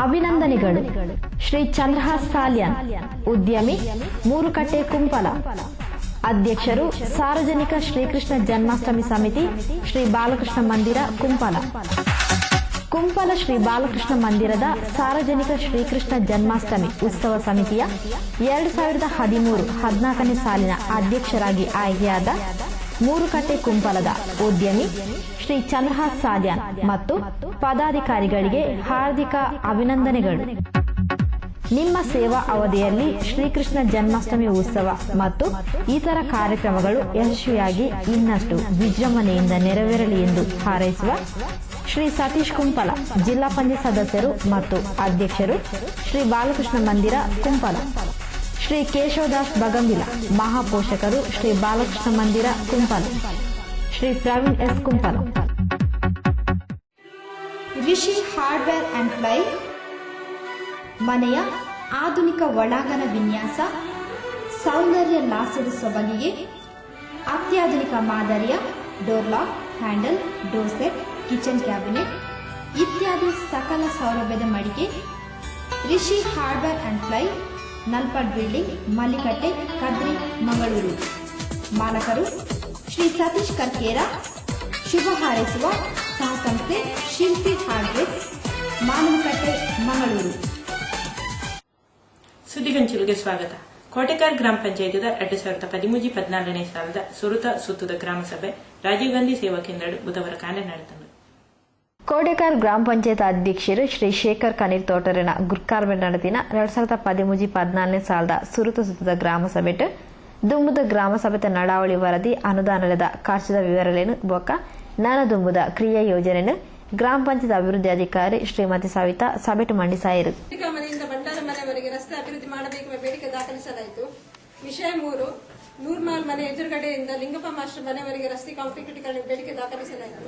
ಅಭಿನಂದನೆಗಳು. ಶ್ರೀ ಚಂದ್ರಹಾಸ್ ಸಾಲ್ಯಾನ್, ಉದ್ಯಮಿ, ಮೂರುಕಟ್ಟೆ, ಕುಂಪಲ. ಅಧ್ಯಕ್ಷರು ಸಾರ್ವಜನಿಕ ಶ್ರೀಕೃಷ್ಣ ಜನ್ಮಾಷ್ಟಮಿ ಸಮಿತಿ, ಶ್ರೀ ಬಾಲಕೃಷ್ಣ ಮಂದಿರ, ಕುಂಪಲ. ಕುಂಪಲ ಶ್ರೀ ಬಾಲಕೃಷ್ಣ ಮಂದಿರದ ಸಾರ್ವಜನಿಕ ಶ್ರೀಕೃಷ್ಣ ಜನ್ಮಾಷ್ಟಮಿ ಉತ್ಸವ ಸಮಿತಿಯ 2013-14ನೇ ಸಾಲಿನ ಅಧ್ಯಕ್ಷರಾಗಿ ಆಯ್ಕೆಯಾದ ಮೂರುಕಟ್ಟೆ ಕುಂಪಲದ ಉದ್ಯಮಿ ಶ್ರೀ ಚಂದ್ರಹಾಸ್ ಸಾಲ್ಯಾನ್ ಮತ್ತು ಪದಾಧಿಕಾರಿಗಳಿಗೆ ಹಾರ್ದಿಕ ಅಭಿನಂದನೆಗಳು. ನಿಮ್ಮ ಸೇವಾ ಅವಧಿಯಲ್ಲಿ ಶ್ರೀಕೃಷ್ಣ ಜನ್ಮಾಷ್ಟಮಿ ಉತ್ಸವ ಮತ್ತು ಇತರ ಕಾರ್ಯಕ್ರಮಗಳು ಯಶಸ್ವಿಯಾಗಿ ಇನ್ನಷ್ಟು ವಿಜೃಂಭಣೆಯಿಂದ ನೆರವೇರಲಿ ಎಂದು ಹಾರೈಸುವ ಶ್ರೀ ಸತೀಶ್ ಕುಂಪಲ, ಜಿಲ್ಲಾ ಪಂಚಾಯತ್ ಸದಸ್ಯರು ಮತ್ತು ಅಧ್ಯಕ್ಷರು, Shri Balakrishna Mandira, Kumpala. Shri Keshavadas Bagambila, ಮಹಾಪೋಷಕರು, Shri Balakrishna Mandira, Kumpala. Shri Praveen S. Kumpala. Rishi hardware and ply ಮನೆಯ ಆಧುನಿಕ ಒಳಾಂಗಣ ವಿನ್ಯಾಸ, ಸೌಂದರ್ಯ ಲಾಸದ ಸೊಬಗಿಗೆ ಅತ್ಯಾಧುನಿಕ ಮಾದರಿಯ door lock, handle, door set, kitchen cabinet ಇತ್ಯಾದಿ ಸಕಲ ಸೌಲಭ್ಯದ ಮಳಿಗೆ Rishi hardware and ply, Nalpad building, Mallikatte, Kadri, Mangaluru. ಮಾಲಕರು ಶ್ರೀ ಸತೀಶ್ ಕರ್ಕೇರ. ಶುಭ ಹಾರೈಸುವ ಸಹಸಂಸ್ಥೆ ಶಿಲ್ಪಿ ಹಾರ್ಡ್ವೇರ್ಸ್, ಮಾನವಕಟ್ಟೆ, ಮಂಗಳೂರು. ಸುದ್ದಿಗಂಚಲಿಗೆ ಸ್ವಾಗತ. ಕೋಟೆಕಾರ್ ಗ್ರಾಮ ಪಂಚಾಯತ್ದ 2013-14ನೇ ಸಾಲದ ಸುರುತ ಸುತ್ತದ ಗ್ರಾಮ ಸಭೆ ರಾಜೀವ್ ಗಾಂಧಿ ಸೇವಾ ಕೇಂದ್ರ ಬುಧವಾರ ಕಾಂಡೆ ನಡೆತಂದು. ಕೋಟೆಕಾರ್ ಗ್ರಾಮ ಪಂಚಾಯತ್ ಅಧ್ಯಕ್ಷರು ಶ್ರೀ ಶೇಖರ್ ಕನೀರ್ ತೋಟರಿನ ಗುರ್ಕಾರ್ಬೆ ನಡೆದಿನ 2013-14ನೇ ಸಾಲದ ಸುರುತ ಸುತ್ತದ ಗ್ರಾಮ ಸಭೆಟ್ ದುಂಬುದ ಗ್ರಾಮ ಸಭೆತ ನಡಾವಳಿ ವರದಿ ಅನುದಾನದ ಖರ್ಚದ ವಿವರಲೇನು ಬೊಕ್ಕ ನಾನ ದುಂಬುದ ಕ್ರಿಯಾ ಯೋಜನೆಯನ್ನು ಗ್ರಾಮ ಪಂಚಾಯತ್ ಅಭಿವೃದ್ಧಿ ಅಧಿಕಾರಿ ಶ್ರೀಮತಿ ಸವಿತಾ ಸಭೆಟ್ ಮಂಡಿಸಾಯಿರು. ಮನೆಯಿಂದ ಬಂಡಾರ ಮನೆವರೆಗೆ ರಸ್ತೆ ಅಭಿವೃದ್ಧಿ ಮಾಡಬೇಕೆಂಬ ಬೇಡಿಕೆ ದಾಖಲಿಸಲಾಯಿತು. ವಿಷಯ 3, ನೂರ್ಮಾಲ್ ಮನೆ ಎದುರುಗಡೆಯಿಂದ ಲಿಂಗಪ್ಪ ಮಾಸ್ಟರ್ ಮನೆವರೆಗೆ ರಸ್ತೆ ಕಾಂಕ್ರೀಟೀಕರಣ ಬೇಡಿಕೆ ದಾಖಲಿಸಲಾಯಿತು.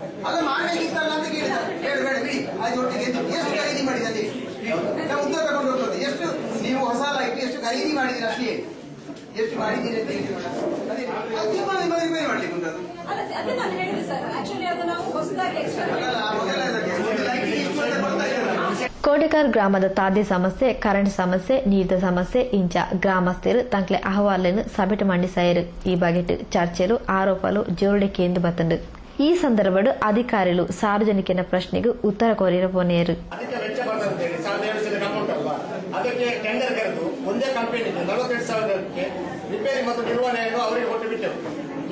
ನೀವು ಹೊಸ ಲೈಟ್ ಎಷ್ಟು ಖರೀದಿ ಮಾಡಿದ್ರೆ ಅಷ್ಟೇ ಎಷ್ಟು ಮಾಡಿದ್ದೀರಿ ಅಂತ ಅದೇ ನಾನು ಹೇಳಿದೆ ಸರ್. ಆಕ್ಚುಲಿ ಅದು ನಾವು ಹೊಸದಾಗಿ ಕೋಟೆಕಾರ್ ಗ್ರಾಮದ ತಾದೆ ಸಮಸ್ಯೆ, ಕರೆಂಟ್ ಸಮಸ್ಯೆ, ನೀರಿನ ಸಮಸ್ಯೆ ಇಂಚ ಗ್ರಾಮಸ್ಥರು ತಂಕ್ಲೆ ಅಹವಾಲನ್ನು ಸಭೆಟ್ ಮಂಡಿಸಾಯರು. ಈ ಬಗೆಟ್ ಚರ್ಚೆಲು ಆರೋಪಲು ಜೋರುಡೆಕೆಂದು ಬತ್ತಂಡು. ಈ ಸಂದರ್ಭಡು ಅಧಿಕಾರಿಗಳು ಸಾರ್ವಜನಿಕನ ಪ್ರಶ್ನೆಗೂ ಉತ್ತರ ಕೋರಿರ ಪೋನೆಯರು. ಅದಕ್ಕೆ ಟೆಂಡರ್ ಕರೆದು ಒಂದೇ ಕಂಪನಿ 48,000 ರಿಪೇರಿ ಮತ್ತು ನಿರ್ವಹಣೆಯನ್ನು ಅವರಿಗೆ ಕೊಟ್ಟು ಬಿಟ್ಟೆವು.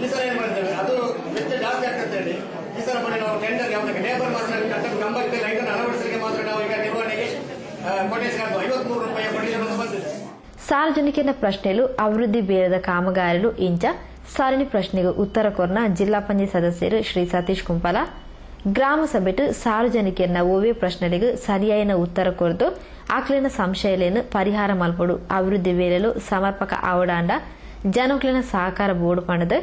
ಈ ಸಲ ಏನ್ ಮಾಡಿದ್ದೇವೆ, ಅದು ವೆಚ್ಚ ಜಾಸ್ತಿ ಆಗ್ತದೆ ಹೇಳಿ ಈ ಸಲ ಬನ್ನಿ ನಾವು ಟೆಂಡರ್ ಯಾವುದಕ್ಕೆ ಲೇಬರ್ ಮಾತ್ರ ಕಟ್ಟಡ ಕಂಬಕ್ಕೆ ಲೈಟ್ ಅಳವಡಿಸಲಿಕ್ಕೆ ಮಾತ್ರ ನಾವು ಈಗ ನಿರ್ವಹಣೆಗೆ ಕೊಟೇಶನ್ 53 ರೂಪಾಯಿ ಕೊಟೇಶನ್ ಬಂದಿದೆ. ಸಾರ್ವಜನಿಕರ ಪ್ರಶ್ನೆలు ಅಭಿವೃದ್ಧಿ ಬೇರದ ಕಾಮಗಾರಿలు ಇಂಚ ಸರಣಿ ಪ್ರಶ್ನೆಗೆ ಉತ್ತರ ಕೊರ್ನ ಜಿಲ್ಲಾ ಪಂಚಾಯತ್ ಸದಸ್ಯರು ಶ್ರೀ ಸತೀಶ್ ಕುಂಪಲ ಗ್ರಾಮ ಸಭೆಟ್ ಸಾರ್ವಜನಿಕರನ್ನ ಓವೇ ಪ್ರಶ್ನೆಗಳಿಗೆ ಸರಿಯಾದ ಉತ್ತರ ಕೊರತು ಆಕ್ಲಿನ ಸಂಶಯಗಳನ್ನು ಪರಿಹಾರ ಮಲ್ಪಡು ಅಭಿವೃದ್ಧಿ ಬೇರಲು ಸಮರ್ಪಕ ಆವಡಾಂಡ ಜನಕ್ಲಿನ ಸಹಕಾರ ಬೋರ್ಡ್ ಪಣದ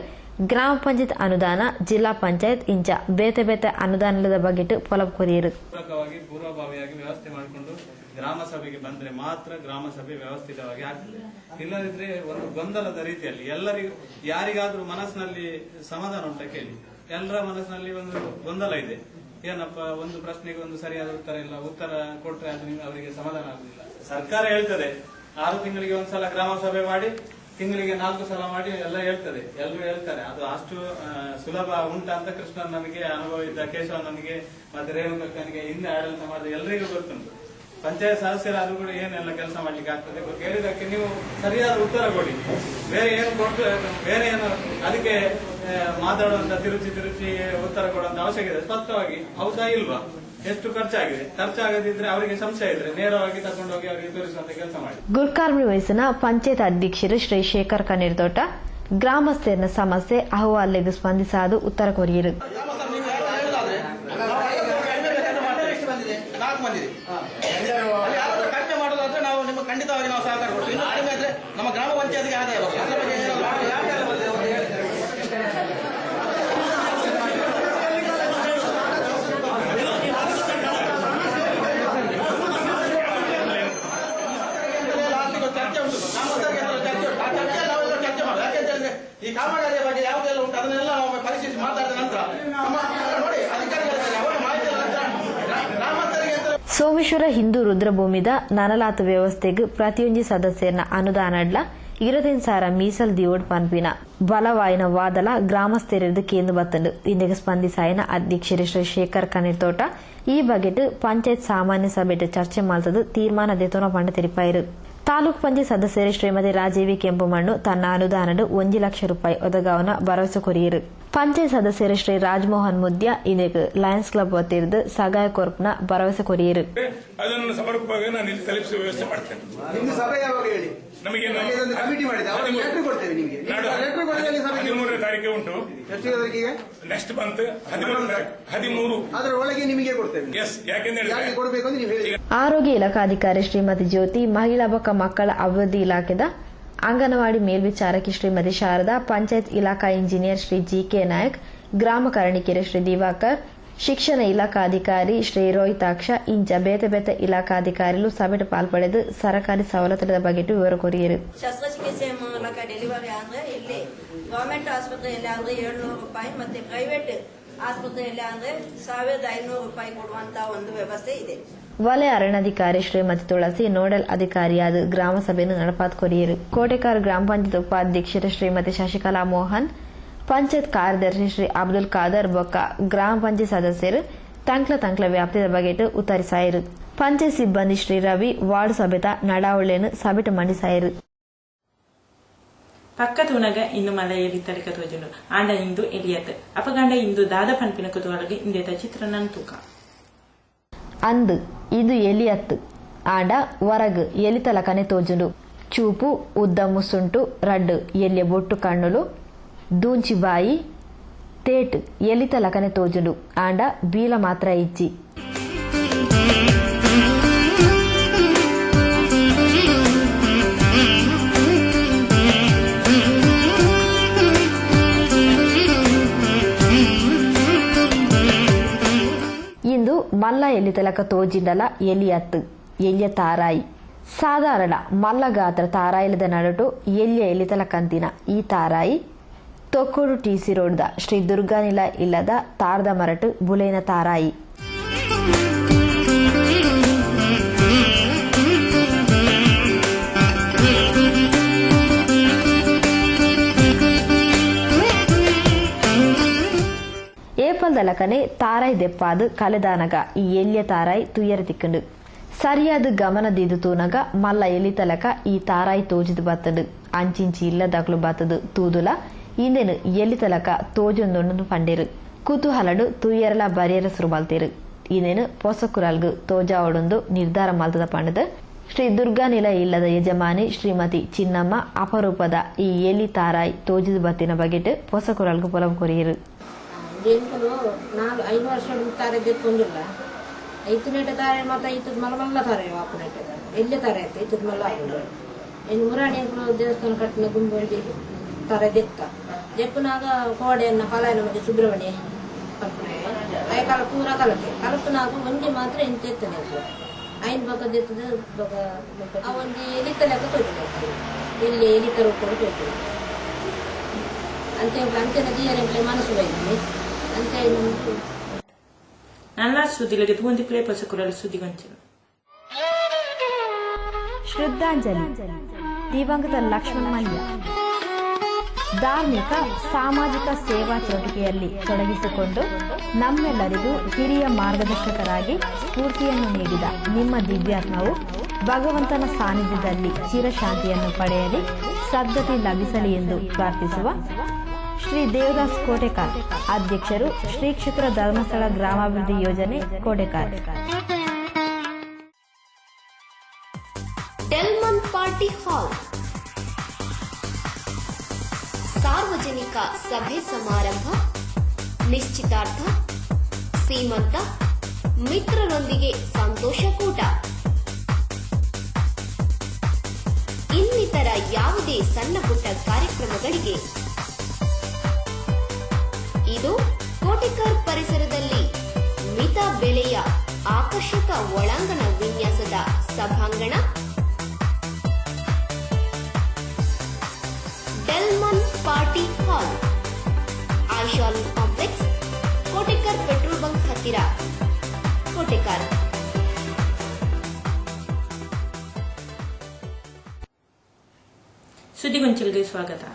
ಗ್ರಾಮ ಪಂಚಾಯತ್ ಅನುದಾನ ಜಿಲ್ಲಾ ಪಂಚಾಯತ್ ಇಂಚ ಬೇತೆ ಬೇತೆ ಅನುದಾನದ ಬಗ್ಗೆ ಪೊಲಬ್ ಕೊರಿಯರು ಪೂರ್ವಭಾವಿಯಾಗಿ ವ್ಯವಸ್ಥೆ ಮಾಡಿಕೊಂಡು ಗ್ರಾಮ ಸಭೆಗೆ ಬಂದ್ರೆ ಮಾತ್ರ ಗ್ರಾಮ ಸಭೆ ವ್ಯವಸ್ಥಿತವಾಗಿ ಆಗ್ತದೆ. ಇಲ್ಲದಿದ್ರೆ ಒಂದು ಗೊಂದಲದ ರೀತಿಯಲ್ಲಿ ಎಲ್ಲರಿಗೂ ಯಾರಿಗಾದ್ರೂ ಮನಸ್ಸಿನಲ್ಲಿ ಸಮಾಧಾನ ಉಂಟ ಕೇಳಿ, ಎಲ್ಲರ ಮನಸ್ಸಿನಲ್ಲಿ ಒಂದು ಗೊಂದಲ ಇದೆ. ಏನಪ್ಪ, ಒಂದು ಪ್ರಶ್ನೆಗೆ ಒಂದು ಸರಿಯಾದ ಉತ್ತರ ಇಲ್ಲ, ಉತ್ತರ ಕೊಟ್ರೆ ಅದು ಅವರಿಗೆ ಸಮಾಧಾನ ಆಗುದಿಲ್ಲ. ಸರ್ಕಾರ ಹೇಳ್ತದೆ 6 ತಿಂಗಳಿಗೆ ಒಂದ್ಸಲ ಗ್ರಾಮ ಸಭೆ ಮಾಡಿ, ತಿಂಗಳಿಗೆ 4 ಸಲ ಮಾಡಿ ಎಲ್ಲ ಹೇಳ್ತದೆ, ಎಲ್ಲರೂ ಹೇಳ್ತಾರೆ. ಅದು ಅಷ್ಟು ಸುಲಭ ಉಂಟ ಅಂತ ಕೃಷ್ಣನ್ ನನಗೆ ಅನುಭವ ಇದ್ದ, ಕೇಶವ ನನಗೆ ಮತ್ತೆ ರೇಣುಕಕ್ಕನಿಗೆ ಹಿಂದೆ ಆಡಳಿತ ಮಾಡಿದ ಎಲ್ಲರಿಗೂ ಗೊತ್ತುಂಟು. ಪಂಚಾಯತ್ ಸದಸ್ಯರಾದ್ರೂ ಕೂಡ ಏನೆಲ್ಲ ಕೆಲಸ ಮಾಡ್ಲಿಕ್ಕೆ ಆಗ್ತದೆ ಕೇಳಿದಕ್ಕೆ ನೀವು ಸರಿಯಾದ ಉತ್ತರ ಕೊಡಿ. ಬೇರೆ ಏನು ಕೊಟ್ಟು ಬೇರೆ ಏನು ಅದಕ್ಕೆ ಮಾತಾಡುವಂತ ತಿರುಚಿ ಉತ್ತರ ಕೊಡುವಂತ ಅವಶ್ಯಕತೆ ಸ್ಪಷ್ಟವಾಗಿ ಹೌದಾ ಇಲ್ವಾ, ಎಷ್ಟು ಖರ್ಚಾಗಿದೆ, ಖರ್ಚಾಗದಿದ್ರೆ ಅವರಿಗೆ ಸಂಶಯ ಇದ್ರೆ ನೇರವಾಗಿ ತಗೊಂಡೋಗಿ ಅವರಿಗೆ ತೋರಿಸುವಂತ ಕೆಲಸ ಮಾಡಿ. ಗುರ್ಕಾರ್ಮಿ ವಯಸ್ಸಿನ ಪಂಚಾಯತ್ ಅಧ್ಯಕ್ಷರು ಶ್ರೀ ಶೇಖರ್ ಕಣ್ಣೀರ್ದೋಟ ಗ್ರಾಮಸ್ಥರ ಸಮಸ್ಯೆ ಅಹವಾಲಿಗೆ ಸ್ಪಂದಿಸಾದು ಉತ್ತರ ಕೊರಿಯರು. ಕಡಿಮೆ ಮಾಡೋದಾದ್ರೆ ನಾವು ನಿಮಗೆ ಖಂಡಿತವಾಗಿ ನಾವು ಸಹಕಾರ ಕೊಡ್ತೀವಿ. ಇನ್ನು ಕಡಿಮೆ ಆದ್ರೆ ನಮ್ಮ ಗ್ರಾಮ ಪಂಚಾಯತ್ಗೆ ಆದಾಯ ಬರ್ತದೆ. ಅದ್ರ ಬಗ್ಗೆ ಚರ್ಚೆ ಉಂಟು, ಗ್ರಾಮಸ್ಥರಿಗೆ ಚರ್ಚೆ ಉಂಟು. ಆ ಚರ್ಚೆಯಲ್ಲಿ ನಾವೆಲ್ಲ ಚರ್ಚೆ ಮಾಡೋದು. ಯಾಕೆಂತಂದ್ರೆ ಈ ಕಾಮಗಾರಿಯ ಬಗ್ಗೆ ಯಾವುದೆಲ್ಲ ಉಂಟು ಅದನ್ನೆಲ್ಲ ನಾವು ಪರಿಶೀಲಿಸಿ ಮಾತಾಡಿದ ನಂತರ ನೋಡಿ ಅಧಿಕಾರಿಗಳಿದ್ದಾರೆ ಅವರ ಮಾಹಿತಿ ನಂತರ ಗ್ರಾಮಸ್ಥರಿಗೆ ಸೋಮೇಶ್ವರ ಹಿಂದೂ ರುದ್ರಭೂಮಿದ ನನಲಾತ ವ್ಯವಸ್ಥೆಗೆ ಪ್ರತಿಯೊಂದು ಸದಸ್ಯರನ್ನ ಅನುದಾನಡ್ಲ 25,000 ಮೀಸಲ್ ದಿಯೋಡ್ ಪನ್ಪಿನ ಬಲವಾಯಿನ ವಾದಲ ಗ್ರಾಮಸ್ಥರಿದ್ದು ಕೇಂದ್ರ ಬತ್ತಂಡು ಇಂದಿಗೆ ಸ್ಪಂದಿಸಾಯನ ಅಧ್ಯಕ್ಷರು ಶ್ರೀ ಶೇಖರ್ ಕಣ್ಣೀರ್ತೋಟ ಈ ಬಗೆಟ್ ಪಂಚಾಯತ್ ಸಾಮಾನ್ಯ ಸಭೆಟ್ ಚರ್ಚೆ ಮಾಡ್ತದ್ದು ತೀರ್ಮಾನ ದೇತೋನ ಪಂಡ ತಿರುಪಾಯಿರು. ತಾಲೂಕು ಪಂಚಾಯತ್ ಸದಸ್ಯರು ಶ್ರೀಮತಿ ರಾಜೇವಿ ಕೆಂಪುಮಣ್ಣು ತನ್ನ ಅನುದಾನಡು 1 ಲಕ್ಷ ರೂಪಾಯಿ ಒದಗಾವನ ಭರವಸೆ ಕೊರಿಯರು. ಪಂಚಾಯತ್ ಸದಸ್ಯರು ಶ್ರೀ ರಾಜಮೋಹನ್ ಮುದ್ಯ ಇದಕ್ಕೆ ಲಯನ್ಸ್ ಕ್ಲಬ್ ವತಿರ್ದು ಸಗಾಯ ಕೊರ್ಪ್ನ ಭರವಸೆ ಕೊರಿಯರು. ಅದನ್ನು ಸಮರ್ಪಕವಾಗಿ ನಾನು ಇಲ್ಲಿ ತಲುಪಿಸುವ ವ್ಯವಸ್ಥೆ ಮಾಡ್ತೇನೆ. ನಿಮ್ಮ ಸಭೆ ಯಾವಾಗ ಹೇಳಿ, ನಮಗೆ ಕಮಿಟಿ ಮಾಡಿದೆ ಲೆಟರ್ ಕೊಡ್ತೇವೆ ನಿಮಗೆ. 13ನೇ ತಾರೀಕು ಉಂಟು, ಎಷ್ಟು ತಾರೀಕಿಗೆ? ನೆಕ್ಸ್ಟ್ ಮಂತ್ 13 ಅದರ ಒಳಗೆ ನಿಮಗೆ ಕೊಡ್ತೇವೆ. ಯಾಕೆಂದ್ರೆ ಕೊಡಬೇಕು ಅಂತ ನೀವು ಹೇಳಿ. ಆರೋಗ್ಯ ಇಲಾಖಾಧಿಕಾರಿ ಶ್ರೀಮತಿ ಜ್ಯೋತಿ, ಮಹಿಳಾ ಬಕ ಮಕ್ಕಳ ಅಭಿವೃದ್ಧಿ ಇಲಾಖೆದ ಅಂಗನವಾಡಿ ಮೇಲ್ವಿಚಾರಕಿ ಶ್ರೀಮತಿ ಶಾರದಾ, ಪಂಚಾಯತ್ ಇಲಾಖಾ ಇಂಜಿನಿಯರ್ ಶ್ರೀ ಜಿಕೆ ನಾಯಕ್, ಗ್ರಾಮ ಕರಣಿಕೆರೆ ಶ್ರೀ ದಿವಾಕರ್, ಶಿಕ್ಷಣ ಇಲಾಖಾಧಿಕಾರಿ ಶ್ರೀ ರೋಹಿತಾಕ್ಷ ಇಂಚ ಬೇತೆ ಬೇತೆ ಇಲಾಖಾಧಿಕಾರಿಗಳು ಸಭೆಟ್ ಪಾಲ್ಪಡೆದು ಸರ್ಕಾರಿ ಸವಲತ್ತುಗಳ ಬಗ್ಗೆ ವಿವರ ಕೊರಿಯರು. ಶಸ್ತ್ರಚಿಕಿತ್ಸೆ ಮೂಲಕ ಡೆಲಿವರಿ ಆದ್ರೆ ಇಲ್ಲಿ ಗವರ್ಮೆಂಟ್ ಆಸ್ಪತ್ರೆಯಲ್ಲಿ ಆದ್ರೆ 700 ರೂಪಾಯಿ ಮತ್ತೆ ಪ್ರೈವೇಟ್ ಆಸ್ಪತ್ರೆಯಲ್ಲಿ ಆದ್ರೆ 1,500 ರೂಪಾಯಿ ಕೊಡುವಂತ ಒಂದು ವ್ಯವಸ್ಥೆ ಇದೆ. ವಲಯ ಅರಣ್ಯಾಧಿಕಾರಿ ಶ್ರೀಮತಿ ತುಳಸಿ ನೋಡಲ್ ಅಧಿಕಾರಿಯಾದ ಗ್ರಾಮ ಸಭೆಯನ್ನು ನಡಪಾತ್ ಕೊರಿಯರು. ಕೋಟೆಕಾರ್ ಗ್ರಾಮ ಪಂಚಾಯತ್ ಉಪಾಧ್ಯಕ್ಷರು ಶ್ರೀಮತಿ ಶಶಿಕಲಾ ಮೋಹನ್, ಪಂಚಾಯತ್ ಕಾರ್ಯದರ್ಶಿ ಶ್ರೀ ಅಬ್ದುಲ್ ಖಾದರ್ ಬೊಕ್ಕ ಗ್ರಾಮ ಪಂಚಾಯತ್ ಸದಸ್ಯರು ತಂಕ್ಲ ವ್ಯಾಪ್ತಿಯ ಬಗೆಟ್ ಉತ್ತರಿಸಾಯಿರು. ಪಂಚಾಯತ್ ಸಿಬ್ಬಂದಿ ಶ್ರೀ ರವಿ ವಾರ್ಡ್ ಸಭೆತ ನಡಾವಳಿಯನ್ನು ಸಭೆಟ್ ಮಂಡಿಸಾಯಿರು. ಪಕ್ಕ ತೂನಗ ಇಂದು ಮಲೆಯಲ್ಲಿ ತಳಿಕ ತೋಜುಂಡು ಆಂಡ ಇಂದು ಎಲಿಯತ್ ಅಪಗಂಡ ಇಂದು ದಾದ ಪನ್ಪಿನ ಕುತುವಳಗೆ ಇಂದೇತ ಚಿತ್ರನನ್ ತೂಕ ಅಂದು ಇದು ಎಲಿಯತ್ ಆಂಡ ಹೊರಗ್ ಎಲಿತಲ ಕನೆ ತೋಜುಂಡು. ಚೂಪು ಉದ್ದ ಮುಸುಂಟು ರಡ್ಡು ಎಲ್ಲಿಯ ಬೊಟ್ಟು ಕಣ್ಣುಲು ದೂಂಚಿ ಬಾಯಿ ತೇಟ್ ಎಲಿತಲ ಕನೆ ತೋಜುಂಡು ಆಂಡ ಬೀಲ ಮಾತ್ರ ಇಜ್ಜಿ. ಇಂದು ಮಲ್ಲ ಎಲಿತಲಕ ತೋಜಿಂಡಲ ಎಲಿಯತ್ ಎಲ್ಯ ತಾರಾಯಿ ಸಾಧಾರಣ ಮಲ್ಲ ಗಾತ್ರ ತಾರಾಯಿಲದ ನಡುಟು ಎಲ್ಯ ಎಲಿತಲ ಕಂತಿನ ಈ ತಾರಾಯಿ ತೊಕ್ಕೋಡು ಟಿಸಿ ರೋಡ್ದ ಶ್ರೀ ದುರ್ಗಾನಿಲ ಇಲ್ಲದ ತಾರದ ಮರಟು ಬುಲೇನ ತಾರಾಯಿ. ಏಪಲ್ದಲಕನೆ ತಾರಾಯಿ ದೆಪ್ಪಾದು ಕಲೆದಾನಗ ಈ ಎಲ್ಯ ತಾರಾಯಿ ತುಯ್ಯರ ತಿಕ್ಕಂಡು ಸರಿಯಾದ ಗಮನದಿದು ತೂನಗ ಮಲ್ಲ ಎಲಿತಲಕ ಈ ತಾರಾಯಿ ತೋಜಿದು ಬತ್ತದು ಅಂಚಿಂಚಿ ಇಲ್ಲದಾಗ್ಲು ಬತ್ತದು ತೂದುಲ ಇಂದೆನು ಎಲಿತಲಕ ತೋಜೊಂದೊಂದು ಪಂಡೇರು ಕುತೂಹಲಡು ತುಯ್ಯರಲ ಬರಿಯರ ಸುರುಬಲ್ತೇರು. ಇನ್ನೇನು ಪೊಸಕುರಲ್ಗು ತೋಜಾವಡೊಂದು ನಿರ್ಧಾರ ಮಲ್ತದ ಪಂಡದ ಶ್ರೀ ದುರ್ಗಾ ನಿಲಯ ಇಲ್ಲದ ಯಜಮಾನಿ ಶ್ರೀಮತಿ ಚಿನ್ನಮ್ಮ ಅಪರೂಪದ ಈ ಎಲಿ ತಾರಾಯಿ ತೋಜಿದ ಬತ್ತಿನ ಬಗೆಟ್ ಪೊಸಕುರಲ್ಗು ಪೊಲಂ ಕೊರಿಯರು ಎಂಕಲು 5 ವರ್ಷ ತಾರೆ ದೆತ್ತೊಂದಿಲ್ಲ ಐತನೇಟ ತಾರೆ ಮಾತ್ರ ಐತದ ಮಲಮಲ್ಲ ತಾರೆ ಆಪನೇಟ ಎಲ್ಲಿ ತಾರೆ ಐತೆ ಐತದ ಮಲ್ಲ ಆಗುದು ಇನ್ನು ಮುರಾಣಿ ಅಂಕಲು ದೇವಸ್ಥಾನ ಕಟ್ಟಿನ ಗುಂಬಳಿ ತಾರೆ ದೆತ್ತ ದೆಪ್ಪನಾಗ ಕೋಡೆಯನ್ನ ಪಲಾಯನ ಮಧ್ಯೆ ಸುಬ್ರಹ್ಮಣ್ಯ ಕಾಲ ಪೂರ ಕಲಪನಾಗ ಒಂದೇ ಮಾತ್ರ ಇಂತ ಎತ್ತನೆ ಐನ್ ಬಗ್ಗದೆತ್ತದ ಆ ಒಂದು ಎಲಿತ ಲೆಕ್ಕ ಕೊಯ್ತು ಇಲ್ಲಿ ಎಲಿತರ ಕೊಡು ಕೊಯ್ತು ಅಂತೆ ನದಿಯ ಮನಸ್ಸು ಬೈದ್ವಿ ಅಂತೆ ನನ್ನ ಸುದ್ದಿಲಗೆ ತೂಂದಿ ಪ್ಲೇ ಪೊಸಕುರಲ್ ಸುದ್ದಿಗೊಂಚಲು ಶ್ರದ್ಧಾಂಜಲಿ ದಿವಂಗತ ಲಕ್ಷ್ಮಣ ಮಲ್ಯ ಧಾರ್ಮಿಕ ಸಾಮಾಜಿಕ ಸೇವಾ ಚಟುವಟಿಕೆಯಲ್ಲಿ ತೊಡಗಿಸಿಕೊಂಡು ನಮ್ಮೆಲ್ಲರಿಗೂ ಹಿರಿಯ ಮಾರ್ಗದರ್ಶಕರಾಗಿ ಸ್ಫೂರ್ತಿಯನ್ನು ನೀಡಿದ ನಿಮ್ಮ ದಿವ್ಯಾತ್ಮವು ಭಗವಂತನ ಸಾನ್ನಿಧ್ಯದಲ್ಲಿ ಚಿರಶಾಂತಿಯನ್ನು ಪಡೆಯಲಿ ಸದ್ಗತಿ ಲಭಿಸಲಿ ಎಂದು ಪ್ರಾರ್ಥಿಸುವ ಶ್ರೀ ದೇವದಾಸ್ ಕೋಟೆಕಾರ್, ಅಧ್ಯಕ್ಷರು ಶ್ರೀ ಕ್ಷೇತ್ರ ಧರ್ಮಸ್ಥಳ ಗ್ರಾಮಾಭಿವೃದ್ಧಿ ಯೋಜನೆ ಕೋಟೆಕಾರ್. ಡೆಲ್ಮನ್ ಪಾರ್ಟಿ ಹಾಲ್ ಸಾರ್ವಜನಿಕ ಸಭೆ ಸಮಾರಂಭ, ನಿಶ್ಚಿತಾರ್ಥ, ಸೀಮಂತ, ಮಿತ್ರರೊಂದಿಗೆ ಸಂತೋಷಕೂಟ, ಇನ್ನಿತರ ಯಾವುದೇ ಸಣ್ಣ ಪುಟ್ಟ ಕಾರ್ಯಕ್ರಮಗಳಿಗೆ ಇದು ಕೋಟೆಕರ್ ಪರಿಸರದಲ್ಲಿ ಮಿತ ಬೆಲೆಯ ಆಕರ್ಷಕ ಒಳಾಂಗಣ ವಿನ್ಯಾಸದ ಸಭಾಂಗಣ Delman party hall, Ashal complex, Kotekar petrol bunk ಹತ್ತಿರ, ಕೋಟೆಕರ್. ಸುದ್ದಿಗೊಂಚಲಿಗೆ ಸ್ವಾಗತ.